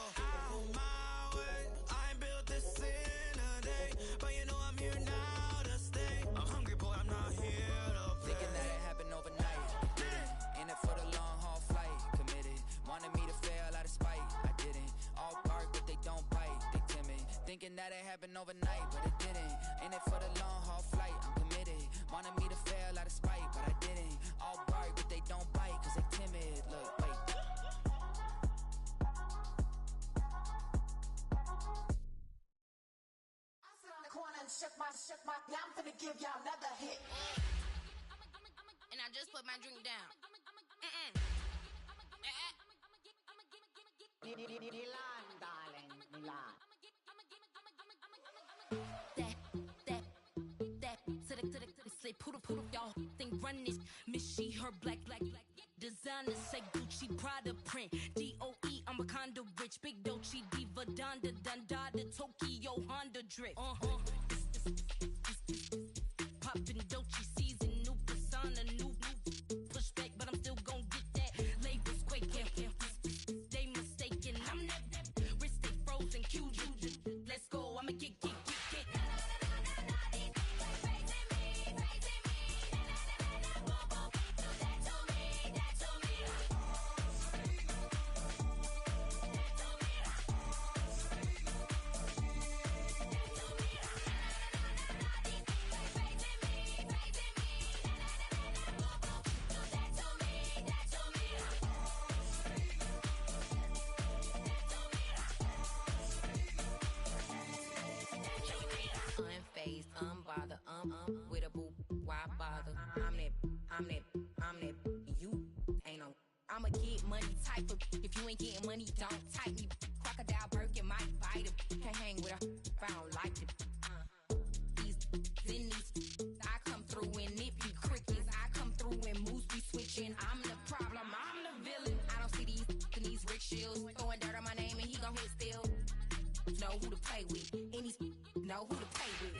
Out my way, I ain't built this in a day. But you know I'm here now to stay. I'm hungry, boy, I'm not here to play. thinking that it happened overnight, didn't. In it for the long haul flight, committed. Wanted me to fail out of spite, I didn't. All bark but they don't bite, they timid. Thinking that it happened overnight, but it didn't. In it for the long haul flight, I'm committed. Wanted me to fail out of spite, but I didn't. All bark but they don't bite, cause they timid. Look, wait. Shook my, now I'm finna give y'all another hit. And I just put my drink down. Milan, darling, Milan. That, to the, say poodle, y'all think run this. Miss she, her black, designers say Gucci, Prada print. DOE, I'm a condo rich. Big Dolce, Diva, Donda, Dundada, Tokyo, Honda drip. Poppin' Dolce season, new persona, new pushback, but I'm still gon' get that. Labels quaking, they mistaken. I'm that wrist stay frozen, QG. Let's go, I'ma get. Unfazed, unbothered, with a boo, why bother? I'm that, you ain't no. I'm a get money type of, if you ain't getting money, don't type me. Crocodile Birkin might bite him, can't hang with her if I don't like it. These I come through and nip you crickets, I come through and moves be switching. I'm the problem, I'm the villain. I don't see these rickshaws throwing dirt on my name and he gon' hit still. Know who to play with, and he's know who to play with.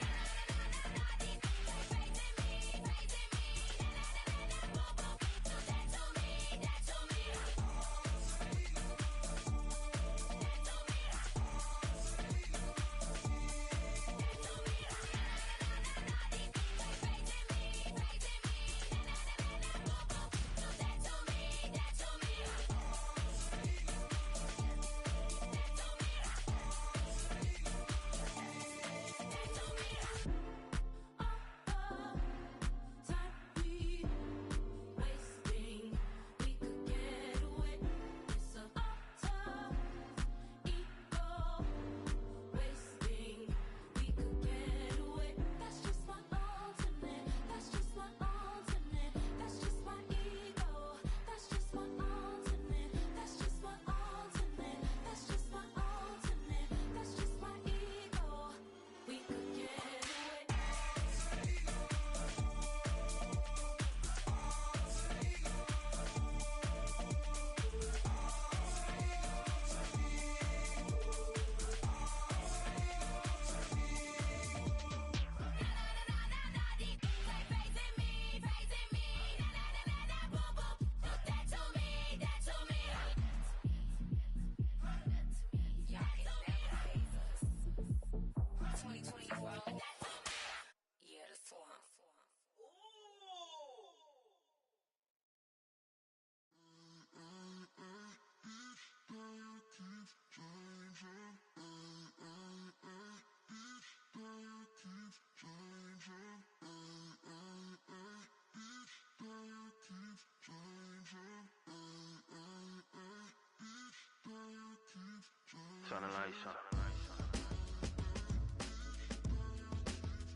Turn the lights on.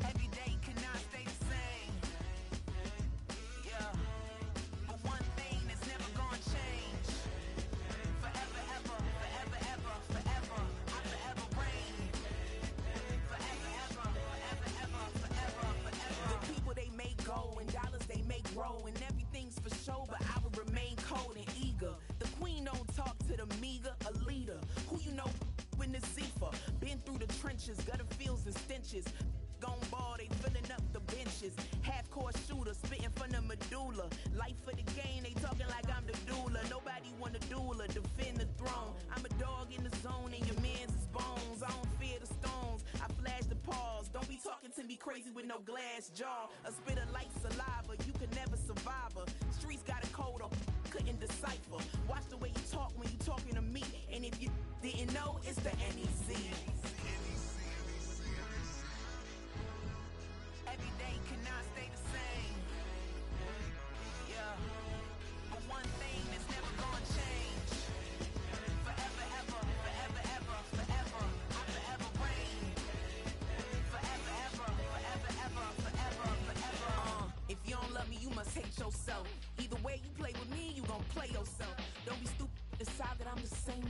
Every day cannot stay the same. Yeah. But one thing that's never gonna change. Forever, ever, forever, ever, forever. I forever reign. Forever, ever, forever, ever, forever, forever. The people they make go and dollars they make grow and everything's for show, but I will remain cold and eager. The queen don't talk to the meager, a leader. Who you know in the Zephyr? Been through the trenches, gutter fields and stenches. Gone ball, they filling up the benches. Half-court shooter, spitting from the medulla. Life for the game, they talking like I'm the doula. Nobody wanna duel or defend the throne. I'm a dog in the zone and your man's is bones. I don't fear the stones, I flash the paws. Don't be talking to me crazy with no glass jaw. A spit of light saliva, you can never survive her. Streets got a code up, couldn't decipher. Watch the way you talk when you talking to me. And if you didn't know, it's the NEC. Every day cannot stay the same. Yeah. But one thing that's never gonna change. Forever, ever, forever, ever, forever. I forever reign. Forever, ever, forever, ever, forever, forever. If you don't love me, you must hate yourself. Either way you play with me, you gon' play yourself. Don't be stupid, decide that I'm the same.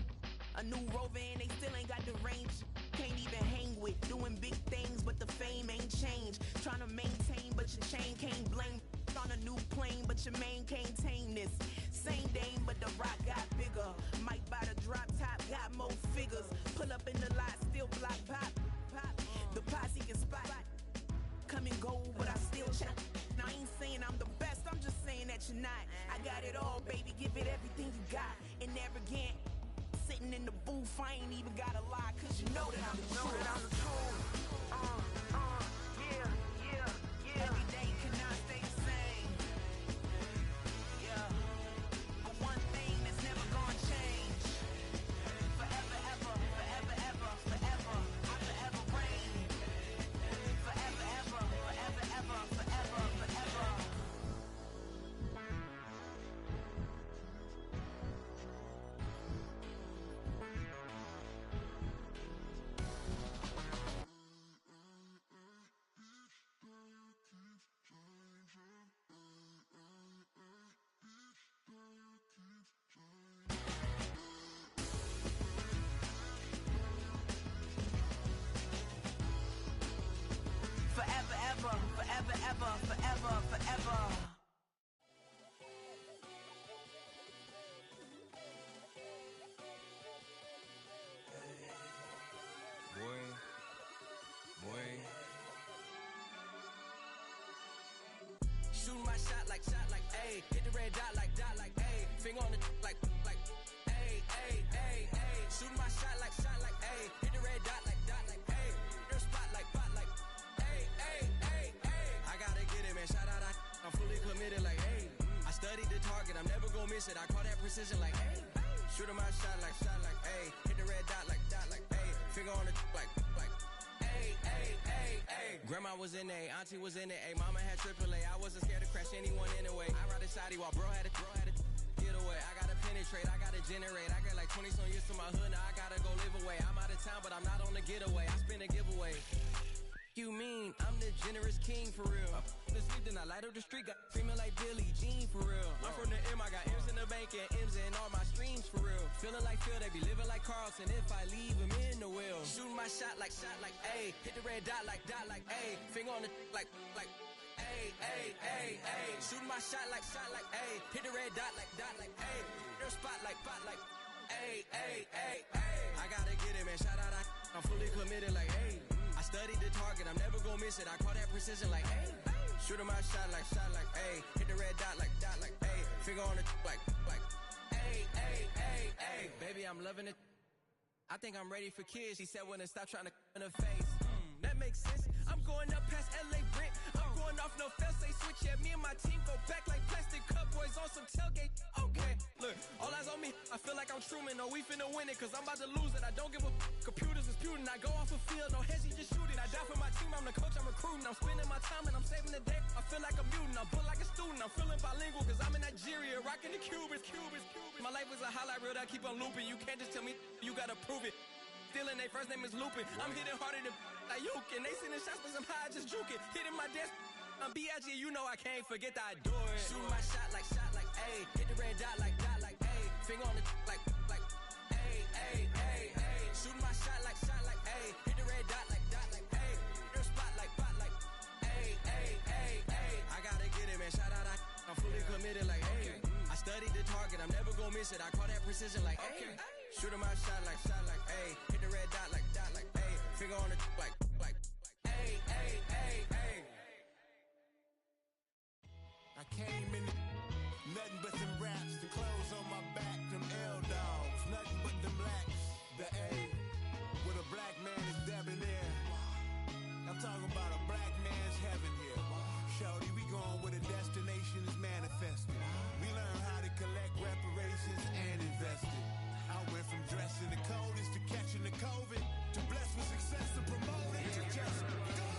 A new rover and they still ain't got the range. Can't even hang with, doing big things, but the fame ain't changed. Trying to maintain, but your chain can't blame. On a new plane, but your main can't tame this. Same dame, but the rock got bigger. Might buy the drop top, got more figures. Pull up in the lot, still block pop. The posse can spot. Come and go, but I still check. Now I ain't saying I'm the best, I'm just saying that you're not. I got it all, baby, give it everything you got. And arrogant. Sitting in the booth, I ain't even gotta lie, cause you know that I'm the truth. Yeah. Every day cannot stay the same. Yeah. But one thing that's never gonna change. Forever, ever, forever, ever, forever. I forever reign. Forever, ever, forever, ever, forever, forever. Forever, ever, forever, ever, forever, forever. Shooting my shot like, ayy. Hit the red dot like, ayy. Finger on the like, ayy, ayy, ayy, ayy. Shooting my shot like, ayy. Hit the red dot like, ayy. Their spot like, ayy, ayy, ayy, ayy. I gotta get it, man. Shout out, I'm fully committed like, ayy. I studied the target, I'm never gonna miss it. I call that precision like, ayy. Shooting my shot like, ayy. Hit the red dot like, ayy. Finger on the like, ayy, ayy, ayy, ayy. Grandma was in A, auntie was in it, ayy. Mama had AAA, I wasn't scared to crash anyone anyway. I ride a side while bro had to get away. I gotta penetrate, I gotta generate. I got like 20-some years to my hood, now I gotta go live away. I'm out of town, but I'm not on the getaway. I spin a giveaway. You mean I'm the generous king for real? I the sleep, then I light up the street, got screaming like Billie Jean for real. I'm from the M, I got M's in the bank and M's in all my streams for real. Feeling like Phil, they be living like Carlson if I leave him in the wheel. Shooting my shot like, ayy. Hit the red dot like, ayy. Finger on the like, ayy, ayy, ayy, ayy. Shooting my shot like, ayy. Hit the red dot like, ayy. Their spot like, ayy, ayy, ayy, ayy. I gotta get it, man. Shout out, I'm fully committed like, ayy. I studied the target, I'm never gonna miss it. I call that precision like, ayy. Shooting my shot like, ayy. Hit the red dot like, ayy. Finger on the like, ayy, ayy, ayy, ayy. Baby, I'm loving it. I think I'm ready for kids. She said when to stop trying to in her face. That makes sense. I'm going up past LA Brent. I'm going off no fail, say switch. Yeah, me and my team go back like plastic cup boys on some tailgate. Okay, look, all eyes on me. I feel like I'm Truman. No, we finna win it, cause I'm about to lose it. I don't give a computers disputing. I go off a field, no hezzy, just shoot it. I die for my team, I'm the coach, I'm recruiting. I'm spending my time and I'm saving the day. I feel like a mutant, I'm built like a student. I'm feeling bilingual, cause I'm in Nigeria, rocking the Cubans. My life is a highlight reel that I keep on looping. You can't just tell me, you gotta prove it. feeling they first name is Lupin. I'm hitting harder than like Yukin. They sending shots but somehow I just juke it. Hitting my desk. I'm B.I.G. You know I can't forget that I do it. Shoot my shot like ayy. Hit the red dot like ayy. Finger on the like ayy, ayy, ayy, ayy. Shoot my shot like ayy. Hit the red dot like ayy. Your spot like ayy, ayy, ayy, ayy. I gotta get it, man. Shout out, I'm fully committed like hey. I studied the target, I'm never gonna miss it. I call that precision like hey. Shooting my shot like ayy. Hit the red dot like ayy. Finger on the like ayy, ayy, ayy, ayy. I came in nothing but them raps, the clothes on my back, them L-dogs, nothing but them blacks, the A, with a black man is debonair. I'm talking about a black man's heaven here. Shorty, we going where the destination is manifested. We learn how to collect reparations and invest it. I went from dressing the coldest to catching the COVID, to blessed with success and promoted to just go.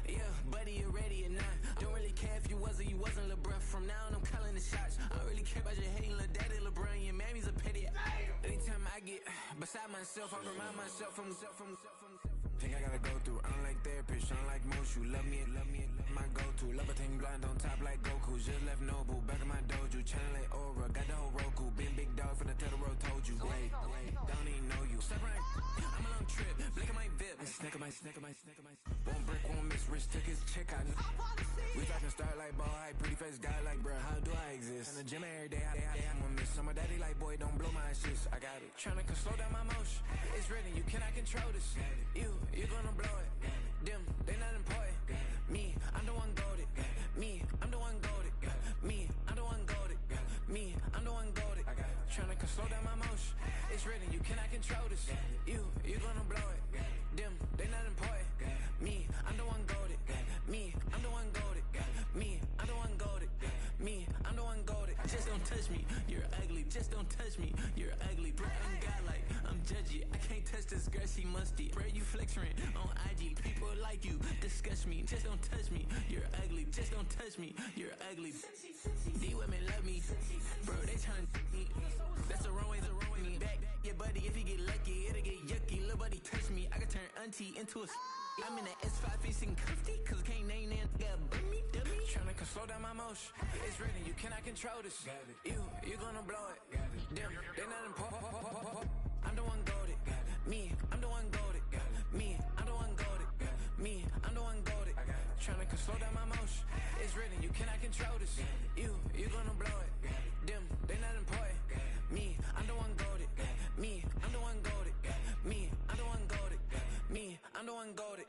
Yeah, buddy, you ready or not? Don't really care if you was or you wasn't LeBron. From now on, I'm calling the shots. I don't really care about your hating little daddy LeBron. Your mammy's a petty. Anytime I get beside myself, I remind myself from thing I gotta go through. I don't like therapists, I don't like most. You love me, my go-to. Love a thing blind on top like Goku. Just left Noble, back in my dojo. Channel like Aura, got the whole Roku. Been big dog from the Tether Road, told you. Wait, don't even know you. Step right, I'm a long trip. Blink of my VIP. Snack of my. One brick, one miss. Rich took his check out. We talking start like ball high, pretty face guy like, bruh, how do I exist? In the gym every day, I'm gonna miss. My daddy like, boy, don't blow my assist. I got it. Tryna slow down my motion. It's written, you cannot control this. You gonna blow it. Them, they not important. Me, I'm the one goated. Me, I'm the one goated. Me, I'm the one goated. Me, I'm the one goated. Tryna slow down my motion. It's written, you cannot control this. You gonna blow it. Them, they not important. Me, I'm the one goated. Me, I'm the one goated. Me, I'm the one goated. Me, I'm the one goated. Just don't touch me, you're ugly. Just don't touch me, you're ugly. Bro, I'm godlike, I'm judgy. I can't touch this girl, she musty. Bro, you flexing on IG. People like you disgust me. Just don't touch me, you're ugly. Just don't touch me, you're ugly. These women love me, bro. They trying to me. That's the wrong way. Back your buddy, if he get lucky, it'll get yucky. Little buddy touch me, I can turn auntie into a. I'm in the S5 facing comfy, cause can't name that dummy. Tryna slow down my motion. It's written, you cannot control this. You gonna blow it. Them, they not important. I'm the one goated. Me, I'm the one goated. Me, I'm the one goated. Me, I'm the one goated. Tryna slow down my motion. It's written, you cannot control this. You gonna blow it. Them, they not important. Me, I'm the one goated. Me, I'm the one goated. Me, I'm the one goated. Me, I'm the one goated.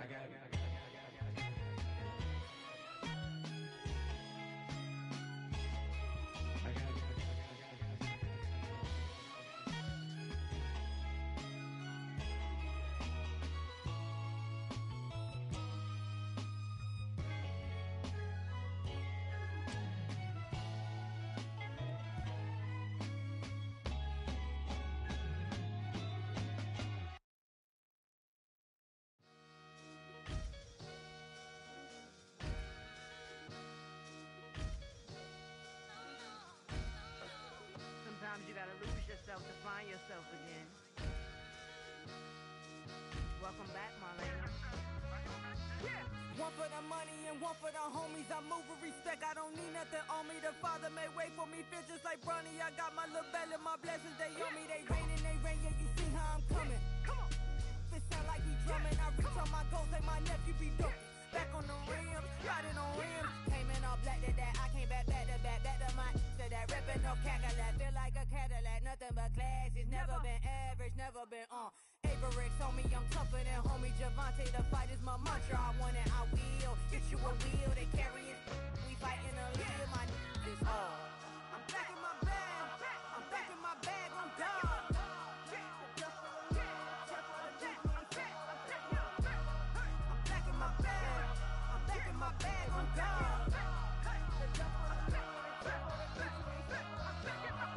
Sometimes you gotta lose yourself to find yourself again. Welcome back, Marlena. Yeah. One for the money and one for the homies. I move with respect, I don't need nothing on me. The Father may wait for me, feel just like Bronny. I got my little belly, my blessings, they on me. They rain, yeah, you see how I'm coming. Come on. This sound like he drumming. I reach on my goals, like my nephew be dope. Back on the rims, riding on rims. Came in all black to that, I came back to my to that ripping no Cadillac. Feel like a Cadillac, nothing but class. It's never been average, never been on. Average on me, I'm tougher than homie Javante. The fight is my mantra, I want it, I will. Get you a wheel, they carry it. We fighting a lead, my is hard. I'm back in my bag, I'm back in my bag, I'm done.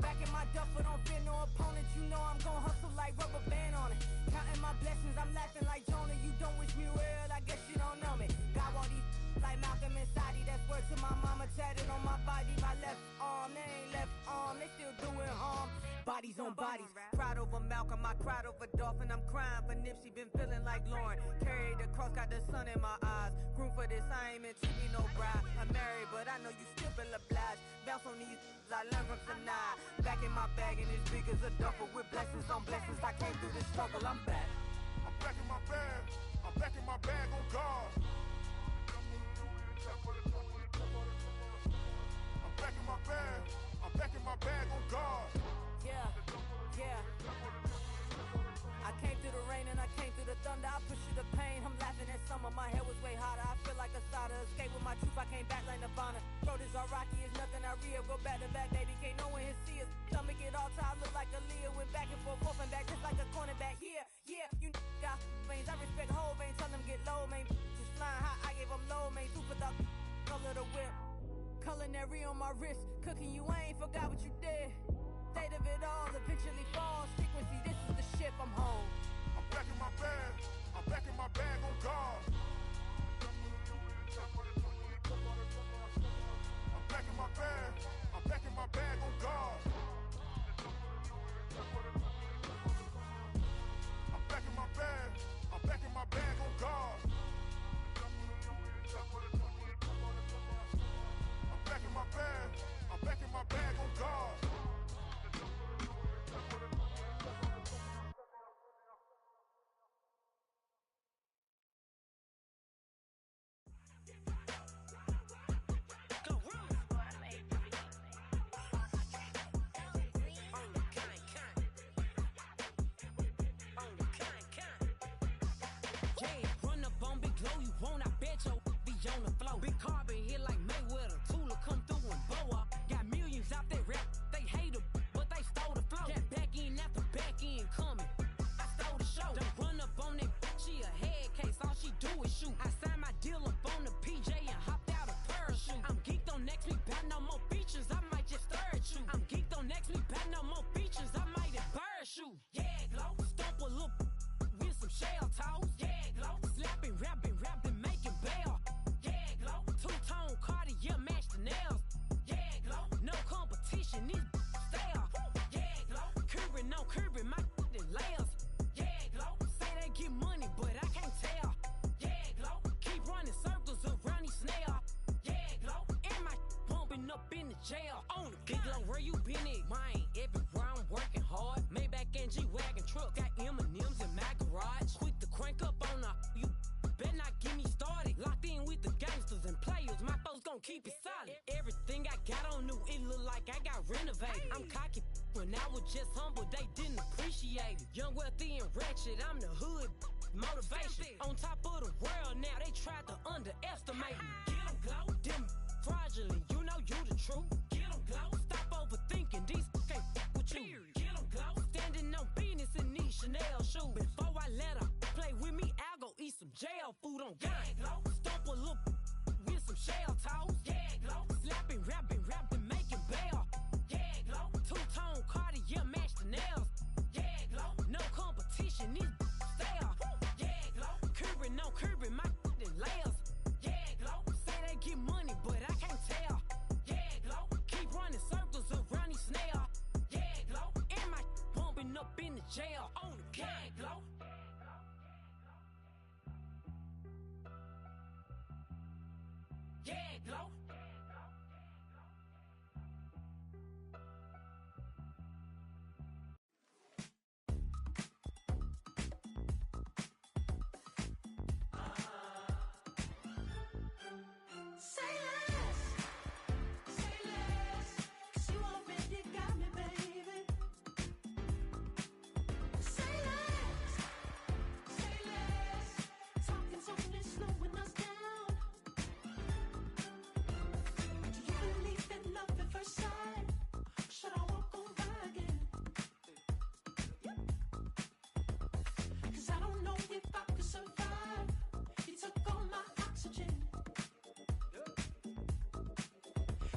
Back in my duffel, don't fear no opponent. You know I'm gon' hustle like rubber band on it. Counting my blessings, I'm laughing like Jonah. You don't wish me well, I guess you don't know me. Got all these like Malcolm and Sadie. That's word to my mama, tatted on my body. My left arm, they ain't left arm, they still doing harm. Bodies on bodies, cried over Malcolm, I cried over Dolphin. I'm a Nipsey, been feeling like Lauren. Carried the cross, got the sun in my eyes. Groom for this, I ain't meant to be no bride. I'm married, but I know you still feel obliged. Bounce on these, I learned from Sanaa. Back in my bag, and it's big as a duffel. With blessings on blessings, I came through this struggle, I'm back. I'm back in my bag. I'm back in my bag on guard. I'm back in my bag. I'm back in my bag on guard. Yeah, yeah. I came through the rain and I came through the thunder. I pushed through the pain. I'm laughing at summer. My hair was way hotter. I feel like a starter. Escape with my truth. I came back like Nirvana. Throat is all rocky. It's nothing I real. Go back to back, baby. Can't no one here see us. Stomach it all tied. Look like a Leah. Went back and forth and back just like a cornerback. Yeah, yeah. You got veins. I respect whole veins. Tell them get low, man. Just flying high. I gave them low, man. Super thought. Color the whip. Culinary on my wrist. Cooking you. I ain't forgot what you did. State of it all eventually falls. Frequency, this is the ship, I'm home. I'm back in my bag. I'm back in my bag on guard. I'm back in my bag. I'm back in my bag on guard. I'm back in my bag. I'm back in my bag on guard. I'm back in my bag. I'm back in my bag on guard. Jail on the big low, where you been at? Mine, everywhere I'm working hard. Maybach and G-Wagon truck, got M&M's in my garage. Quick to crank up on you better not get me started. Locked in with the gangsters and players, my folks gon' keep it solid. Everything I got on new, it look like I got renovated. I'm cocky when I was just humble, they didn't appreciate it. Young, wealthy, and ratchet, I'm the hood motivation. On top of the world now, they tried to underestimate me. Get 'em, glow, them fraudulent, you know you the truth. Get 'em, glow, stop overthinking, these can't with you. Get 'em, glow, standing on business in these Chanel shoes. Before I let her play with me, I'll go eat some jail food on gang. Glow, stomp a little with some shell toes. Yeah, glow, slapping, rapping, making bail. Yeah, glow, two-tone Cartier match the nails. Yeah, glow, no competition, these stale. Yeah, glow, curving, no curving, my layers. Yeah, glow, say they get money, but I can't tell. Yeah, glow, keep running circles around these snails. Yeah, glow, and my bumping up in the jail on the gang, glow. Yeah, glow. Say less, 'cause you already got me, baby. Say less, talking's only slowing us down. Do you believe in love at first sight? Should I walk on by again? 'Cause I don't know if I could survive. You took all my oxygen.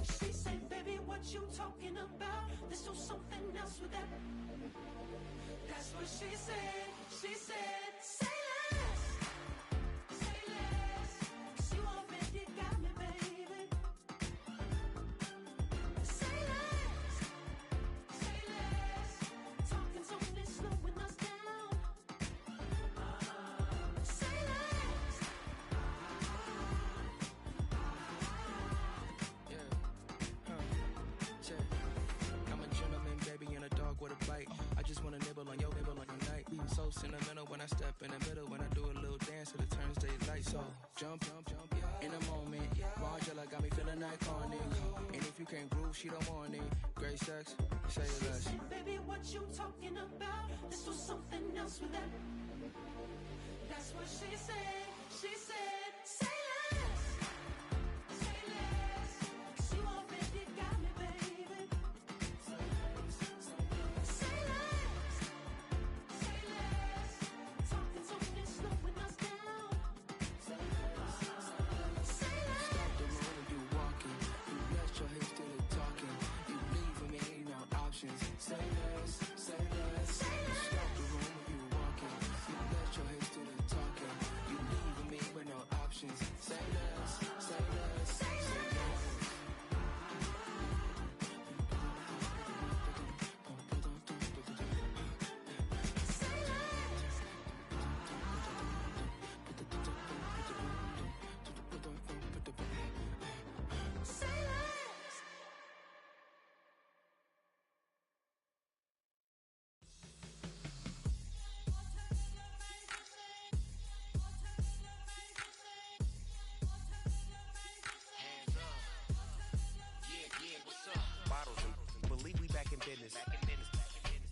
She said, baby, what you talking about? Let's do something else with that. That's what she said. She said, say less, 'cause you already got me, baby. Say less, talking's only slowing us down. step in the middle when I do a little dance to the turns they lights off. Jump, in a moment. Margella got me feeling iconic. And if you can't groove, she don't want it. Great sex, say less. She said, baby, what you talking about? Let's do something else with that. That's what she said. She said, say less. Say less. 'Cause you already got me, baby. Say less. Say less. Say less. Talking so it's slowing us down. Say less. Say less. Stop the road when you walking. You rest your hips to the talking. You leaving me ain't no options. Say less. Say less. Say less. Stop the road when you walking. You rest your hips to the talking. You leaving me with no options. Say less. Say less. Say less. Say less. Bottles and believe we back in business.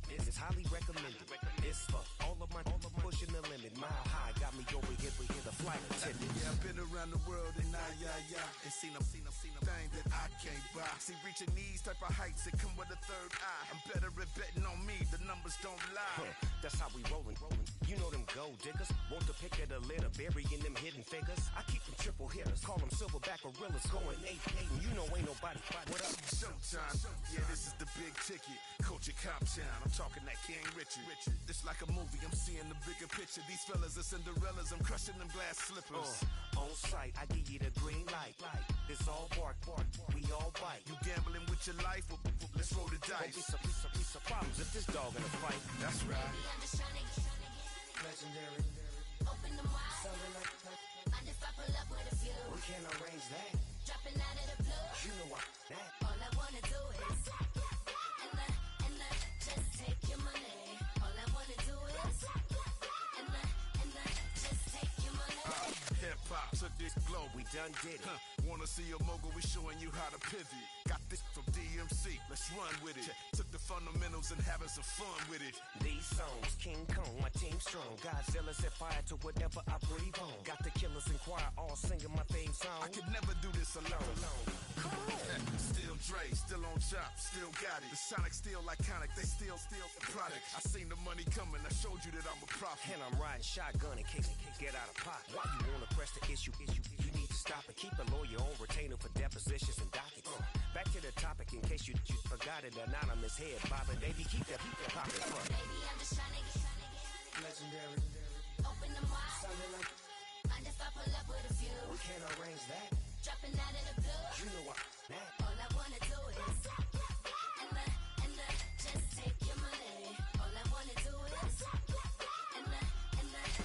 This is highly recommended. This for all of my pushing the limit. Mile high got me over here for the flight attendant. Yeah, I've been around the world and and seen a thing that I can't buy. See, reaching these type of heights, it come with a third eye. I'm better at betting on me, the numbers don't lie. That's how we rollin'. You know them gold diggers, want to pick at a litter, burying them hidden figures. I keep them triple hitters, call them silverback gorillas, going 8-8, and you know ain't nobody. What up? Showtime, yeah, this is the big ticket. Culture Cop Town, I'm talking that King Richard. This like a movie, I'm seeing the bigger picture. These fellas are Cinderellas, I'm crushing them glass slippers. On sight, I give you the green light. It's all bark, we all bite. You gambling with your life, well, let's roll the dice. Piece of problems if this dog in a fight. That's right. I'm just trying to get Legendary. open them wide. Something like Mind if I pull up with a few? we can't arrange that. Dropping out of the blue. You know what that. All I wanna do is and just take your money. All I wanna do is and just take your money. Hip hop took this globe, We done did it. Wanna see a mogul? We showing you how to pivot. Got this from DMC, let's run with it. Took the fundamentals and having some fun with it. These songs, King Kong, my team strong. Godzilla set fire to whatever I breathe on. Got the killers in choir all singing my theme song. I could never do this alone. Still Dre, still on top, still got it. The Sonic still iconic, they still the product. I seen the money coming, I showed you that I'm a prophet. And I'm riding shotgun in case it can't get out of pocket. Why you wanna press the issue? You need to stop and keep a lawyer on retainer for depositions and dockets. Back to the topic in case you forgot it. Anonymous head bobbing, baby, keep that popping. Baby, I'm just trying to get Legendary. open them wide. Something like Mind if I pull up with a few? we can't arrange that. Dropping out of the blue. You know what that. All I wanna do is and just take your money. All I wanna do is and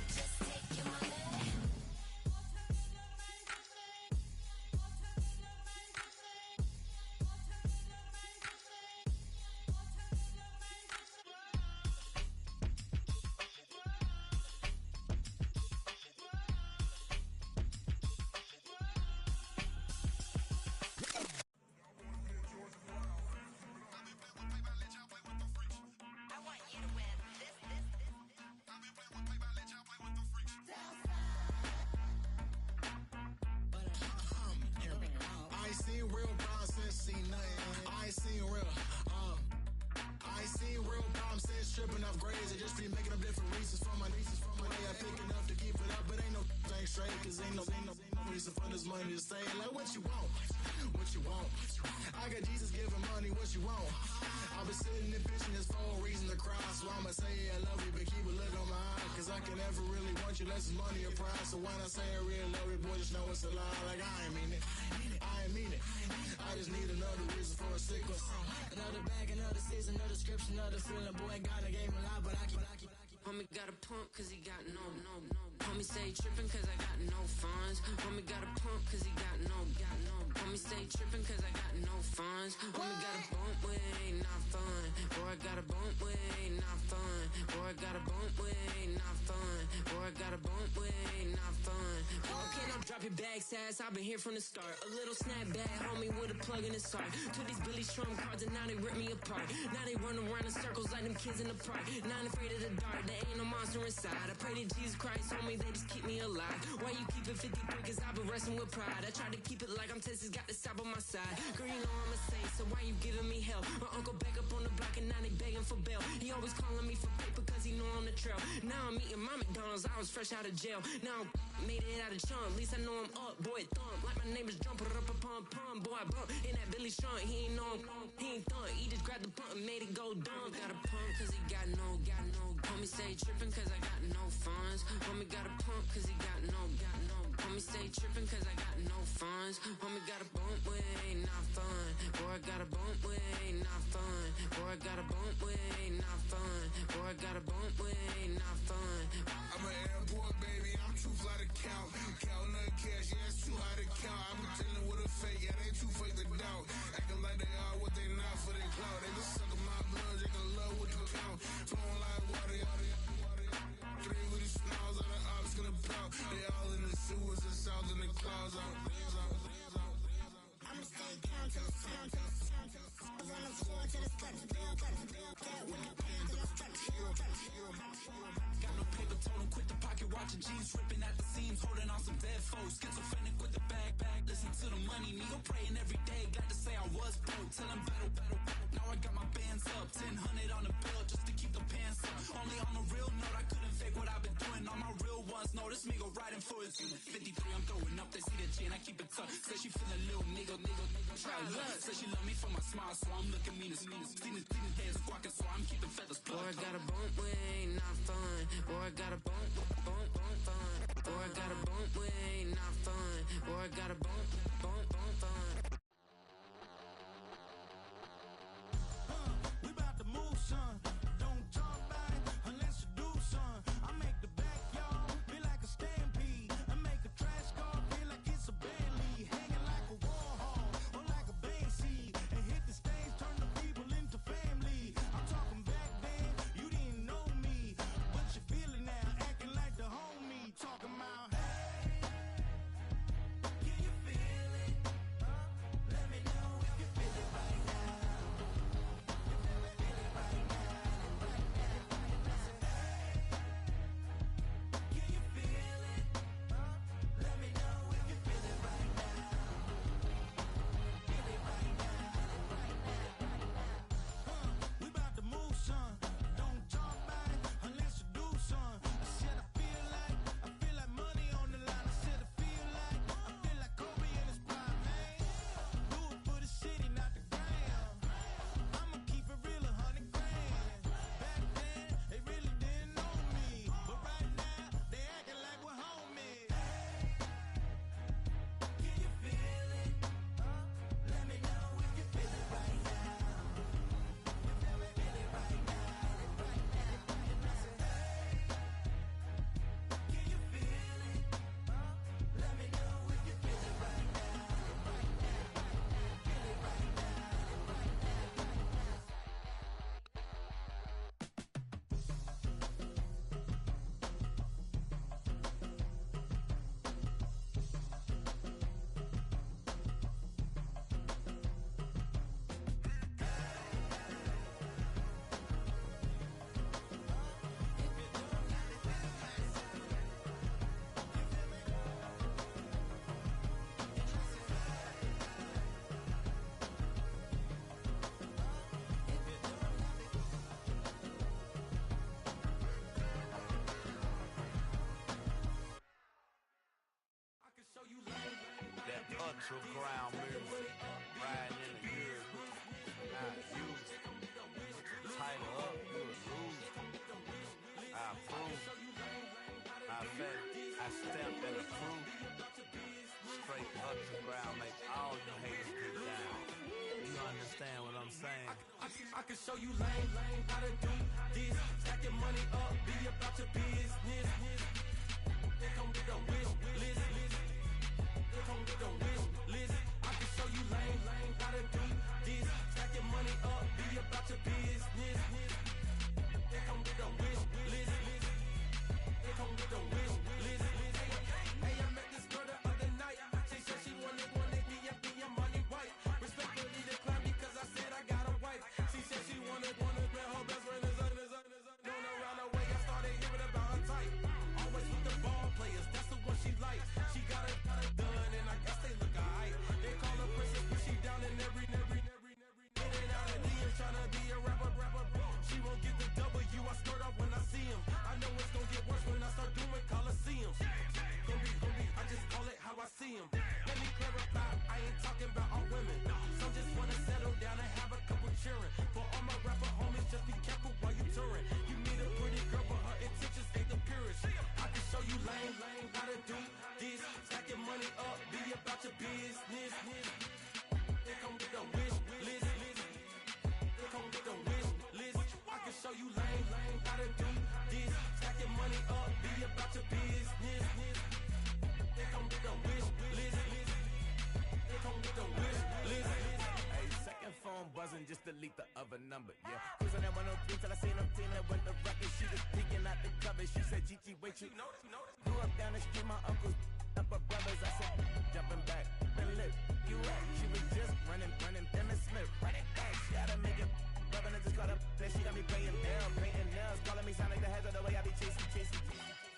just take your money. I ain't seen real problems since seen nothing. I ain't seen real problems since tripping off grades. I just be making up different reasons for my nieces. From my day I pick enough to keep it up, but ain't no thing straight. Cause ain't no reason for this money to stay. Like what you want? What you want? I got Jesus giving money, what you want? I've been sitting and pitching this for a reason to cry. So I'ma say I love you, but keep a look on my eye. Cause I can never really want you unless it's money or pride. So when I say I really love you, boy, just know it's a lie. Like I ain't mean it. I ain't mean it. I just need another reason for a sickness. Another bag, another season, another description, another feeling. Boy, God, I gave him a lot, but I keep. Homie got a pump cause he got no. Homie stay trippin' cause I got no funds. Homie got a pump cause he got no. Homie stay trippin' cause I got no funds. Homie got a bump with it ain't not fun. Boy, I got a bump with it ain't not fun. Boy, Boy, I got a bump way, not fun. Boy, I got a bump way, not fun. Okay, now drop your bag, sass. I've been here from the start. A little snapback, homie, with a plug in his heart. Took these Billy Strum cards and now they rip me apart. Now they run around in circles like them kids in the park. Not afraid of the dark, there ain't no monster inside. I pray to Jesus Christ, homie, they just keep me alive. Why you keep it 53? Cause I've been wrestling with pride. I try to keep it like I'm Texas, got the South on my side. Girl, you know I'm a saint, so why you giving me hell? My uncle back up on the block and now they begging for bail. He always calling me for paper cause he know I'm the trail. Now I'm eating my McDonald's, I was fresh out of jail. Now I made it out of chunk, at least I know I'm up. Boy, thump, like my name is Jumper up a pump pump. Boy, I bump in that Billy Strong, he ain't know he ain't thump. He just grabbed the pump and made it go dumb. Got a pump cause he got no. Homie say trippin' cause I got no funds. Homie got a pump cause he got no. Homie say trippin' cause I got no funds. Homie got a bump way, not fun. Boy, I got a bump way, not fun. Boy, I got a bump way, not fun. Boy, I got a bump way, not fun. I'm an airport baby, I'm too fly to count. Counting the cash, yeah, it's too high to count. I'm pretending with a fake, yeah, they too fake to doubt. Acting like they are what they not for their clout. They just suckin' my blood, they can love what you count. Flowing like water. Three with the smiles on the ops gonna pout. They all in the sewers and south in the clouds. I'ma stay down to the sound, to the sound, to the sound. On the floor to the steps, build, get with the pen to the steps. Got no paper, told him quit the pocket watching jeans, ripping at the seams, holding on some dead foes. Schizophrenic with the bag, listen to the money, nigga praying every day. Glad to say I was broke, tell him battle. Now I got my bands up, 1000 on the bill just to keep the pants up. Only on a real note, I couldn't fake what I've been doing. All my real ones know this nigga riding for his unit. 53, I'm throwing up, they see the G and I keep it tough. Say she feeling little nigga, try love. Say she love me for my smile, so I'm looking mean as mean. Seen his days squawking, so I'm keeping feathers plucked. Boy, I got a bump way, not fun. Boy, I got a bump fun. Boy, I got a bump way, not fun. Boy, I got a bump fun. We about to move, son. Don't talk about it unless you do, son. I make the backyard feel like a stampede. I make a trash car feel like it's a band lead. Hanging like a war hall or like a band seed. And hit the stage, turn the people into family. I'm talking back then, you didn't know me. But you feel it now, acting like the homie. Talking about, hey, can you feel it? Let me know if you feel it right now. We about to move, son. Don't talk about it unless you do, son. I said I feel like money on the line. I said I feel like Kobe in his prime, man. Do it for the city, not the gram. I'ma keep it real, 100 grand. Back then, they really didn't know me, but right now, they acting like we're homies. Can you feel it? Let me know if you feel it right now. That underground music, riding in the years, I use it. Tighten up, you'll lose it. I approve. I stamped and approve. Straight underground, make all you haters get down. You understand what I'm saying? I can show you lame, how to do this. Stack your money up, be about your business. They come with a wish list. They come with a wish list. I can show you lame, how to do this. Stack your money up, be about your business. They come with a wish with the wish list. Hey, I met this girl the other night. She said she wanted me and be a money white. Respectfully declined because I said I got a wife. She said she wanted man, her best friend is known around the way. I started hearing about her type. Always with the ball players, that's the one she likes. She got it done, and I guess they look alright. They call her princess, but she down in every. In and out of DMs, tryna be a rapper. She won't get the W, I skirt off when I see him. I know it's gonna get worse when I start doing Coliseums. Gonna be, I just call it how I see him. Let me clarify, I ain't talking about all women. Some just wanna settle down and have a couple cheering. For all my rapper homies, just be careful while you touring. You meet a pretty girl, but her intentions ain't the purest. I can show you lame, how to do this. Stacking money up, be about your business. They come with a wish list. They come with a wish list. I can show you lame, how to do this. Stacking money up, be about your business. They come with a wish list. They come with a wish list. Hey, second phone buzzing, just delete the other number, yeah. Cruising at 103 till I seen them team that went the record. She was peeking out the cover. She said, Gigi, wait, you grew up down the street, my uncles up her brothers. I said, jumping back, been lit. You at? She was just running, them and Smith. Run it back, she gotta make it. Rubbing it, just caught up. Then she got me playing down, painting nails. Calling me sound like the heads of the way I be chasing.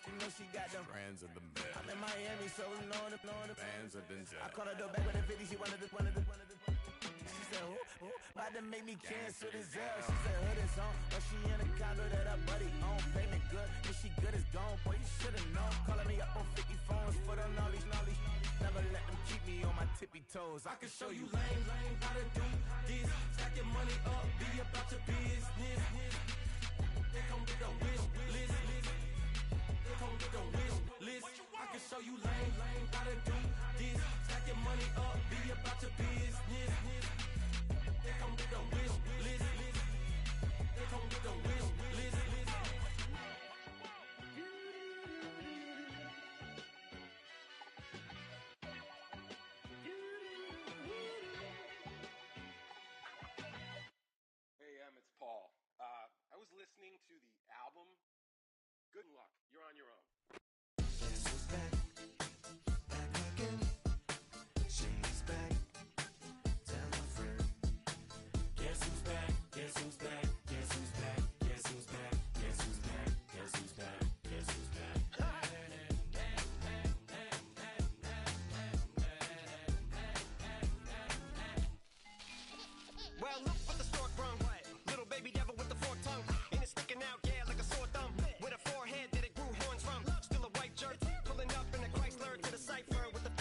You know she got them Friends of the bed. I'm in Miami, so knowing the Fans of Denzel. I called her door back with a 50, she wanted the. She said, about to make me cancel this Zell. She said, hood is on, but she in a condo that her buddy own. Payment good, if she good is gone. Boy, you should've known. Calling me up on 50 phones, foot on all these. Never let them keep me on my tippy toes. I can show you lame, how to do this. Stacking money up, be about your business. They come with a wish list. They come with a wish list. I can show you lame, how to do this. Stacking money up, be about your business. They come with a wish list. They come with a wish list. It's Paul. I was listening to the album. Good luck. You're on your own. Guess who's back? Back again. She's back. Tell a friend. Guess who's back? Guess who's back? Guess who's back? Guess who's back? Guess who's back? Guess who's back? Guess who's back? Well, look what the stork brung. Little baby devil with the forked tongue. And it's sticking out, yeah, like a sore thumb. With a forehead that it grew horns from. Still a white shirt, pulling up in a Chrysler to the cipher with a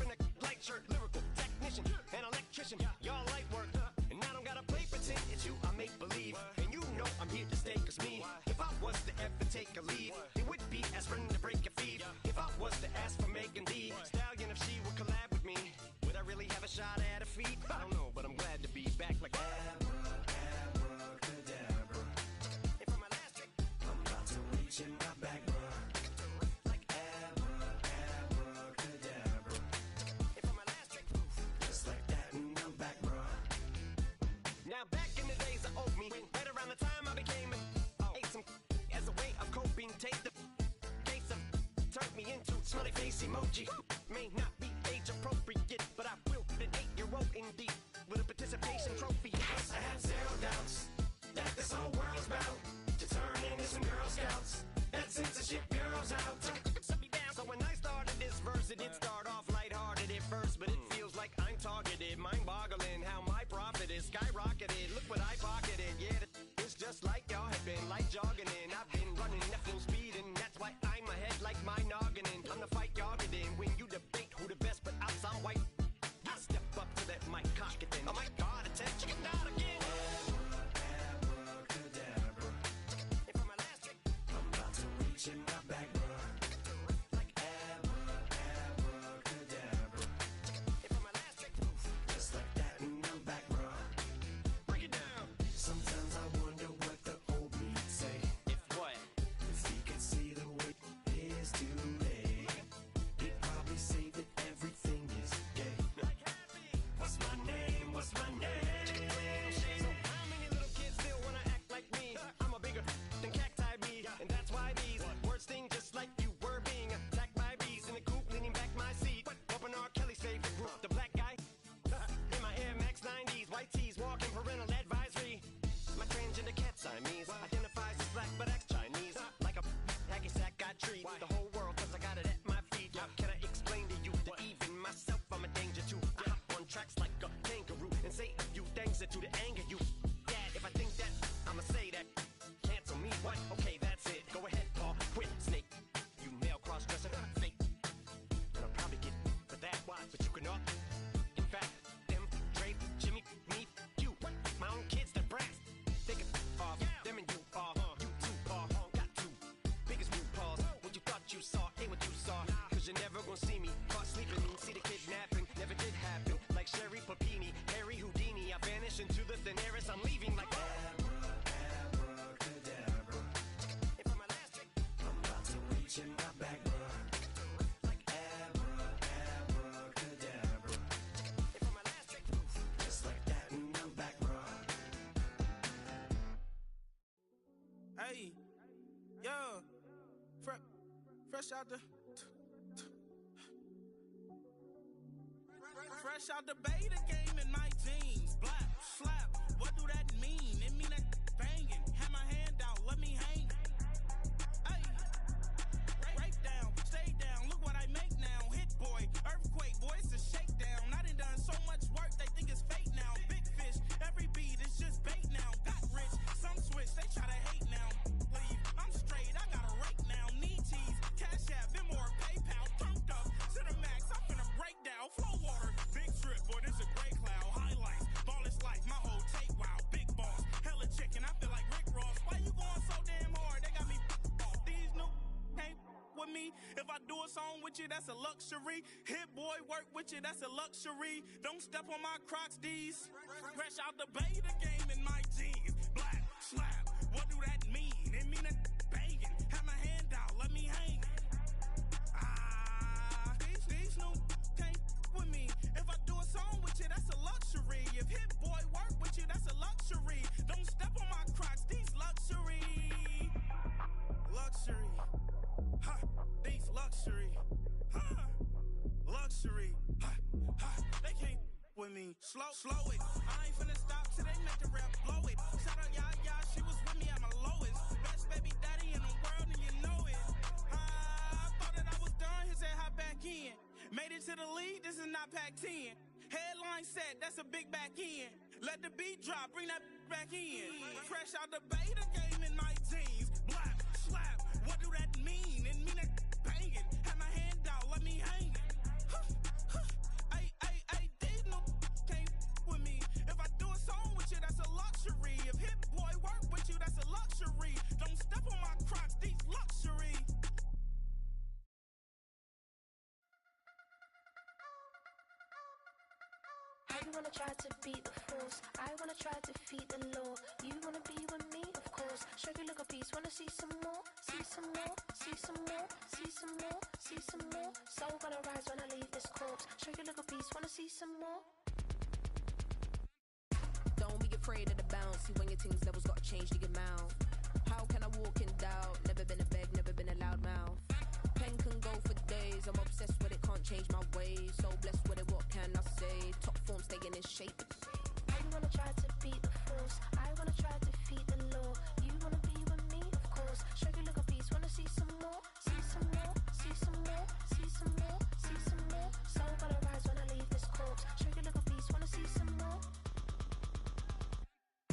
in a light shirt. Lyrical technician, an electrician. Y'all light work. And I don't gotta play pretend. It's you, I make believe. And you know I'm here to stay, cause me, if I was to ever take a lead, it would be aspirin to break your feet. If I was to ask for Megan D Stallion, if she would collab with me, would I really have a shot at her feet? I don't know, but I'm glad to be back like in my back, bruh. Like abracadabra. Just like that, and I'm back, bruh. Now back in the days of old me, right around the time I became ate some as a way of coping. Take the case of turned me into smiley face emoji. May not be age appropriate, but I will put an 8-year-old indeed with a participation trophy. Yes, I have zero doubts that this whole world's bound to turn into some Girl Scouts. That censorship bureau's out. So when I started this verse, it did start off lighthearted at first, but it feels like I'm targeted. Mind-boggling how my profit is skyrocketed. Look what I pocketed. Yeah, it's just like y'all have been light jogging in. I've been running at full speed, and that's why I'm ahead like my noggin. I'm the fight y'all get in when you debate who the best, but I'm some white. I step up to that mic, cock it then. Oh my God, it's that chicken out again. In my back, bruh. Like abracadabra. Just like that, and I'm back, bruh. Break it down. Sometimes I wonder what the old me'd say. If what? If he could see the way it is today. Fresh out the beta game in my jeans. Black, slap, what do that mean? It mean that banging. Have my hand out, let me hang. Hey, break down, stay down, look what I make now. Hit boy, earthquake, boy, it's a shakedown. I done so much work, they think it's fake now. Big fish, every beat is just bait now. Got rich, some switch, they try to hate now. Leave, I'm straight, I got a rake now. Need cheese, cash app, Venmo, PayPal, turned up to the max. I'm finna break down, flow water, big trip, boy, this a gray cloud. Highlights, ball is life, my whole tape, wow, big boss, hella chicken, I feel like Rick Ross. Why you going so damn hard? They got me off. These new can't with me. If I do a song with you, that's a luxury. Hit boy, work with you, that's a luxury. Don't step on my Crocs, D's. Fresh out the beta game in my jeans. Black, slap, what do that mean? It mean that banging. Have my hand out, let me hang. These new can't with me. If I do a song with you, that's a luxury. If hit boy work with you, that's a luxury. Don't step on my Crocs, these luxury. Luxury. Ha, these luxury. Ha, luxury. Ha, ha, they can't with me. Slow it. I ain't finna stop till they make the rap blow it. Shout out Yaya, she was with me at my lowest. Best baby daddy in the world and you know it. I thought that I was done, he said hop back in. Made it to the league, this is not Pac-10. Headline set, that's a big back end. Let the beat drop, bring that back in. Fresh out the beta game in my jeans. Black, slap, what do that mean? It mean that banging. Have my hand out, let me hang it. Ay, these no can't with me. If I do a song with you, that's a luxury. If hit boy work with you, that's a luxury. Don't step on my Crocs, these luxury. You wanna try to beat the force, I wanna try to defeat the law. You wanna be with me, of course. Show you look a piece, wanna see some more, see some more, see some more, see some more, see some more. Soul gonna rise when I leave this corpse. Show you look a piece, wanna see some more. Don't be afraid of the bounce. See when your things levels gotta change to your mouth. How can I walk in doubt? Never been a beg, never been a loud mouth. Pen can go for days. I'm obsessed with it, can't change my ways. So blessed with it, what can I say? Top form staying in shape. You wanna try to beat the force, I wanna try to defeat the law. You wanna be with me, of course. Show you look a piece, wanna see some more, see some more, see some more, see some more, see some more. Soul gonna rise when I leave this corpse. Show you look a piece, wanna see some more.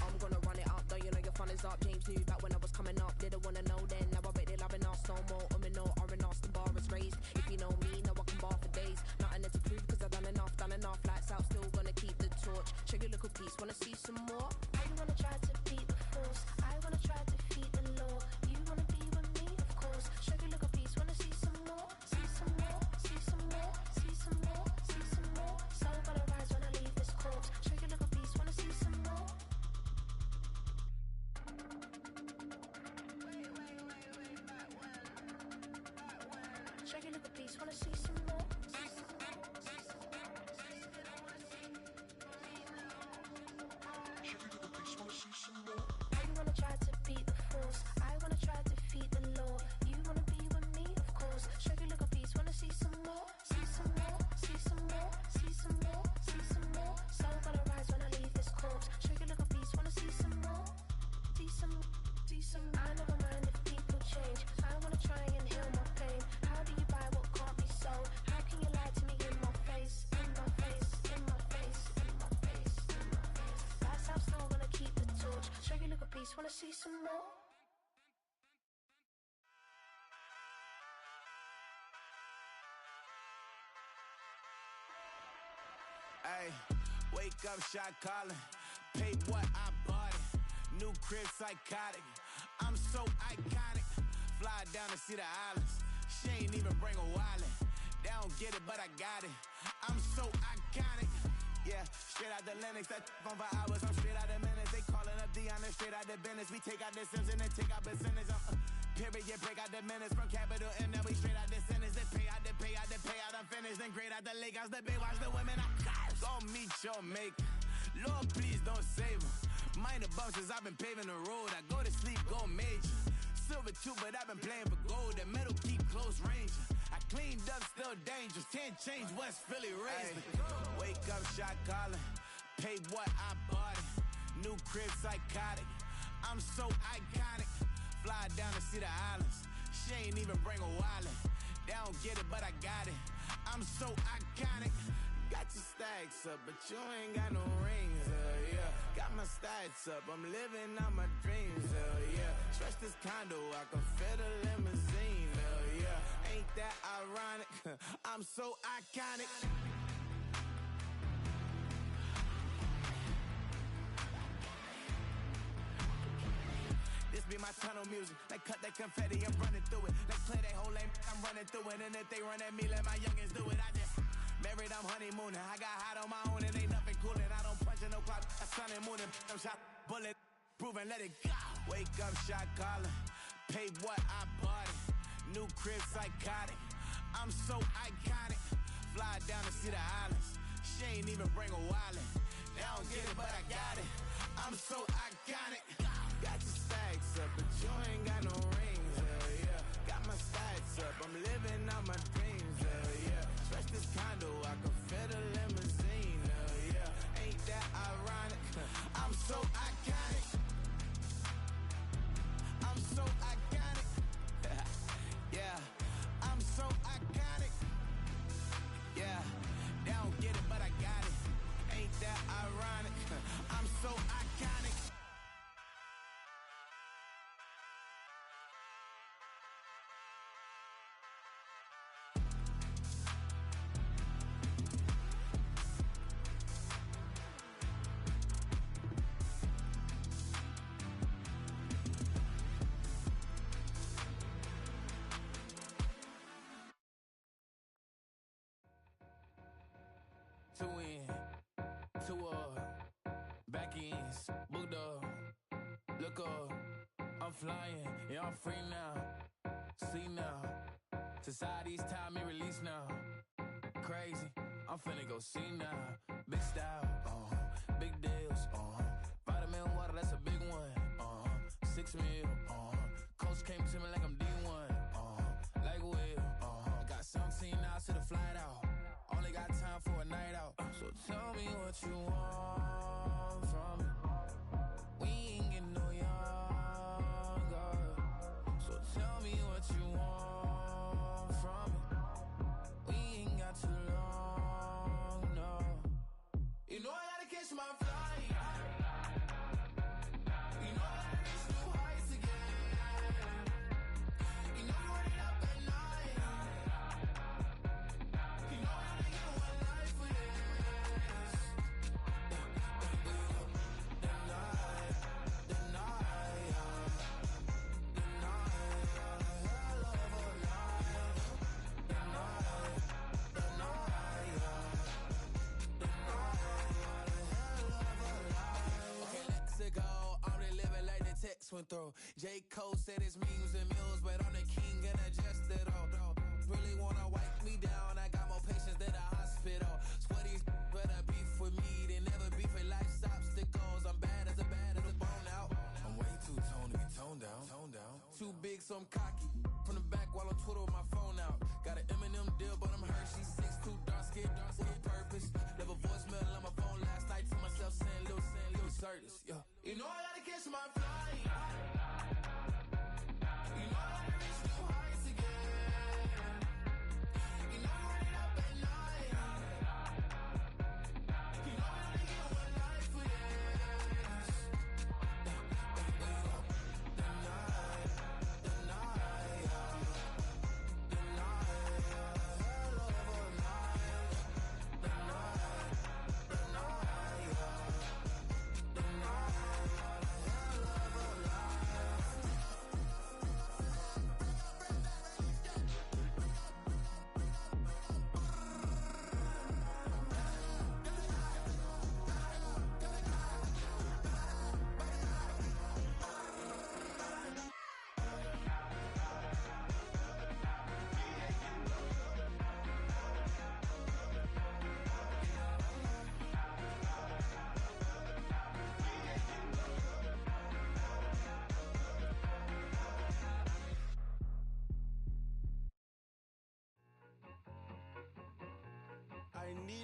I'm gonna run it up, though you know your fun is up. James knew back when I was coming up. Didn't wanna know then, now I bet they loving us no more. No, R&R's, the bar is raised. If you know me, now I can bar for days. Nothing there to prove, cause I've done enough. Lights out, still gonna keep the torch. Show you a little piece, wanna see some more? You wanna try to beat the force, I wanna try to defeat the law. You wanna be with me, of course. Show you a little piece, wanna see some more, see some more, see some more, see some more, see some more. Soul gonna rise when I leave this corpse. Show you a little piece, wanna see some more. Show you a little piece, wanna see some more. You wanna try to beat the force, I wanna try to defeat the law. You wanna be with me, of course. Show you a little piece, wanna see some more, see some more, see some more, see some more, see some more. Soul gonna rise when I leave this corpse. Show you a little piece, wanna see some more, see some, see some. I never mind if people change. I wanna try and heal my pain. How do you buy what can't be sold? How can you lie to me in my face, in my face, in my face, in my face, in my face? That's how still gonna keep the torch. Show you a little piece, wanna see some more? Ay, wake up, shot calling. Paid what I bought it. New crib, psychotic. I'm so iconic. Fly down to see the islands. She ain't even bring a wallet. They don't get it, but I got it. I'm so iconic. Yeah, straight out the Lennox. That phone for hours. I'm straight out the minutes. They calling up Dion and straight out the business. We take out the Sims and then take out percentage. Period, break out the minutes from capital M. Now we straight out the sentence. They pay out, they pay out, they pay out. I'm finished. Then grade out the lake house. The bay watch the women. I go meet your maker. Lord, please don't save them. Minor bumps as I've been paving the road. I go to sleep, go major. silver too, but I've been playing for gold. That metal keep close range. I cleaned up, still dangerous. 10 change, West Philly raised. Wake up, shot calling. Pay what I bought it. New crib, psychotic. I'm so iconic. Fly down to see the islands. She ain't even bring a wallet. They don't get it, but I got it. I'm so iconic. Got your stacks up, but you ain't got no rings, yeah. Got my stats up, I'm living out my dreams, yeah. Stretch this condo, I can fit a limousine, yeah. Ain't that ironic? I'm so iconic. This be my tunnel music. They cut that confetti, I'm running through it. They play that whole lane, I'm running through it. And if they run at me, let my youngins do it. I just married, I'm honeymooning. I got hot on my own and ain't nothing coolin'. I don't punch in no clock, I sun and moonin'. I'm shot, bullet, proven, let it go. Wake up, shot calling. Pay what I bought it. New crib, psychotic. I'm so iconic. Fly down to see the islands. She ain't even bring a wallet. They don't get it, but I got it. I'm so iconic. Got your stacks up, but you ain't got no rings, yeah. Got my stats up, I'm living out my dreams, yeah. Stretch this condo, I can fit a limousine, yeah. Ain't that ironic? I'm so iconic. I'm so iconic. Yeah, I'm so iconic. Yeah, they don't get it, but I got it. Ain't that ironic? I'm so iconic. Two in, two back ends, booked up, look up, I'm flying, yeah, I'm free now, see now, society's time me release now, crazy, I'm finna go see now, big style, big deals, vitamin water, that's a big one, 6 mil, coach came to me like I'm D1, like Will, got 17 hours to the flight out. Only got time for a night out. So tell me what you want from me. We ain't getting no younger. So tell me what you want from me. We ain't got too long, no. You know I gotta catch my flight. You know I gotta reach new heights again. You know you running up at night. You know I gotta get one life for this. Went through. J. Cole said it's memes and mills, but I'm the king and adjust it all. Really wanna wipe me down, I got more patience than a hospital. Sweaties better beef with me, they never beef with life's obstacles. I'm bad as a bone out. I'm way too toned to be toned down. Too big, so I'm cocky. From the back while on Twitter with my phone out. Got an Eminem deal, but I'm Hershey. 6'2", dark skin, with a purpose. Left a voicemail on my phone last night to myself saying, Lil Curtis, yeah. You know I gotta catch my flight. You know I gotta reach new heights again. You know I'm running up at night. You know I gotta get one life for this. The night,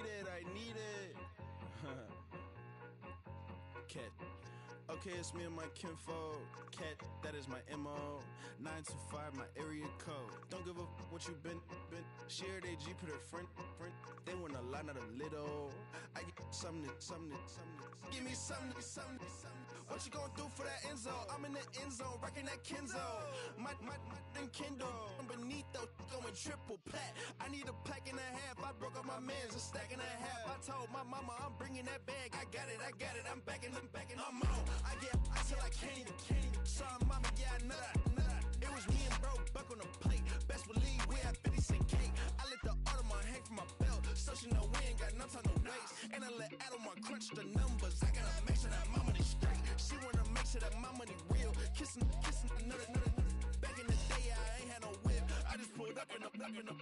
need it. Cat. Okay, it's me and my kinfolk. Cat, that is my MO. 925, my area code. Don't give a what you been. Shared AG, put her friend. They want a lot, not a little. I get something. Give me something. What you gonna do for that Enzo? I'm in the end zone, rocking that Kenzo. My thing Kindle. Beneath though, going triple plat. I need a pack and a half. I broke up my mans, a stack and a half. I told my mama I'm bringing that bag. I got it. I'm backing. I'm on. I till I can't even. Sorry, mama, yeah, I know that. It was me and bro, buck on the plate. Best believe we had 50 cent cake. I let the Audemars hang from my belt, so she know we ain't got no time to waste. And I let Adelmar crunch the numbers. I gotta make sure that my money straight. She wanna make sure that my money real. Kissing another. Back in the day, I ain't had no whip. I just pulled up in a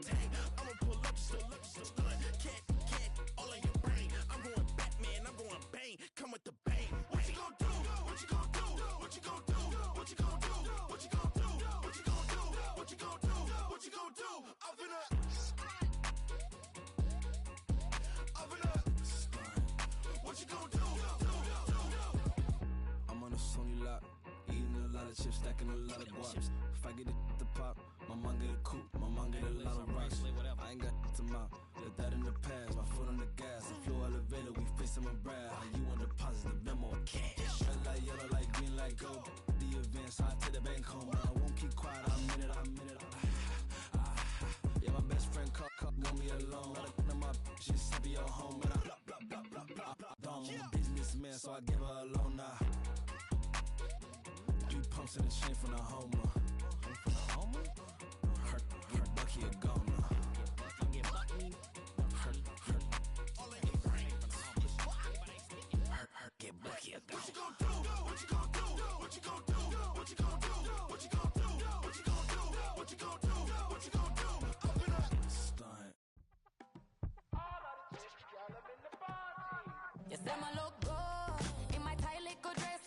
tank. I'ma pull up just to stun. Cat, all in your brain. I'm going Batman, I'm going bang. Come with the bang. What you gon' do? What you gon' do? What you gon' do? What you gon' do? What you gon' do? What you gon' do? What you gon' do? What you gon' do? Up in a what you gon' do? I'm on a Sony lot, eating a lot of chips, stacking a lot of guaps. If I get it the pop, my mom get a coupe, my mom get a lot of rocks. I ain't got to mouth, let that in the past. My foot on the gas, the floor elevator, we face my brad. How you want deposit the memo of cash? Red light, yellow light, green light, go. The event, so I take the bank home, but I won't keep quiet. I'm in it. Yeah, my best friend called, want me alone. Let her come to my bitch, just be your home. And I blah. I'm a businessman, so I give her a loan now. 3 pumps in the chain from the Homer. Her Bucky a goner. Her get Bucky a goner. What you gon' do? What you gon' do? What you gon' do? What you gon' do? What you gon' do? What you gon' do? What you gon' do? What you gon' do? Open up. Stunt. You say my look good in my tight little dress.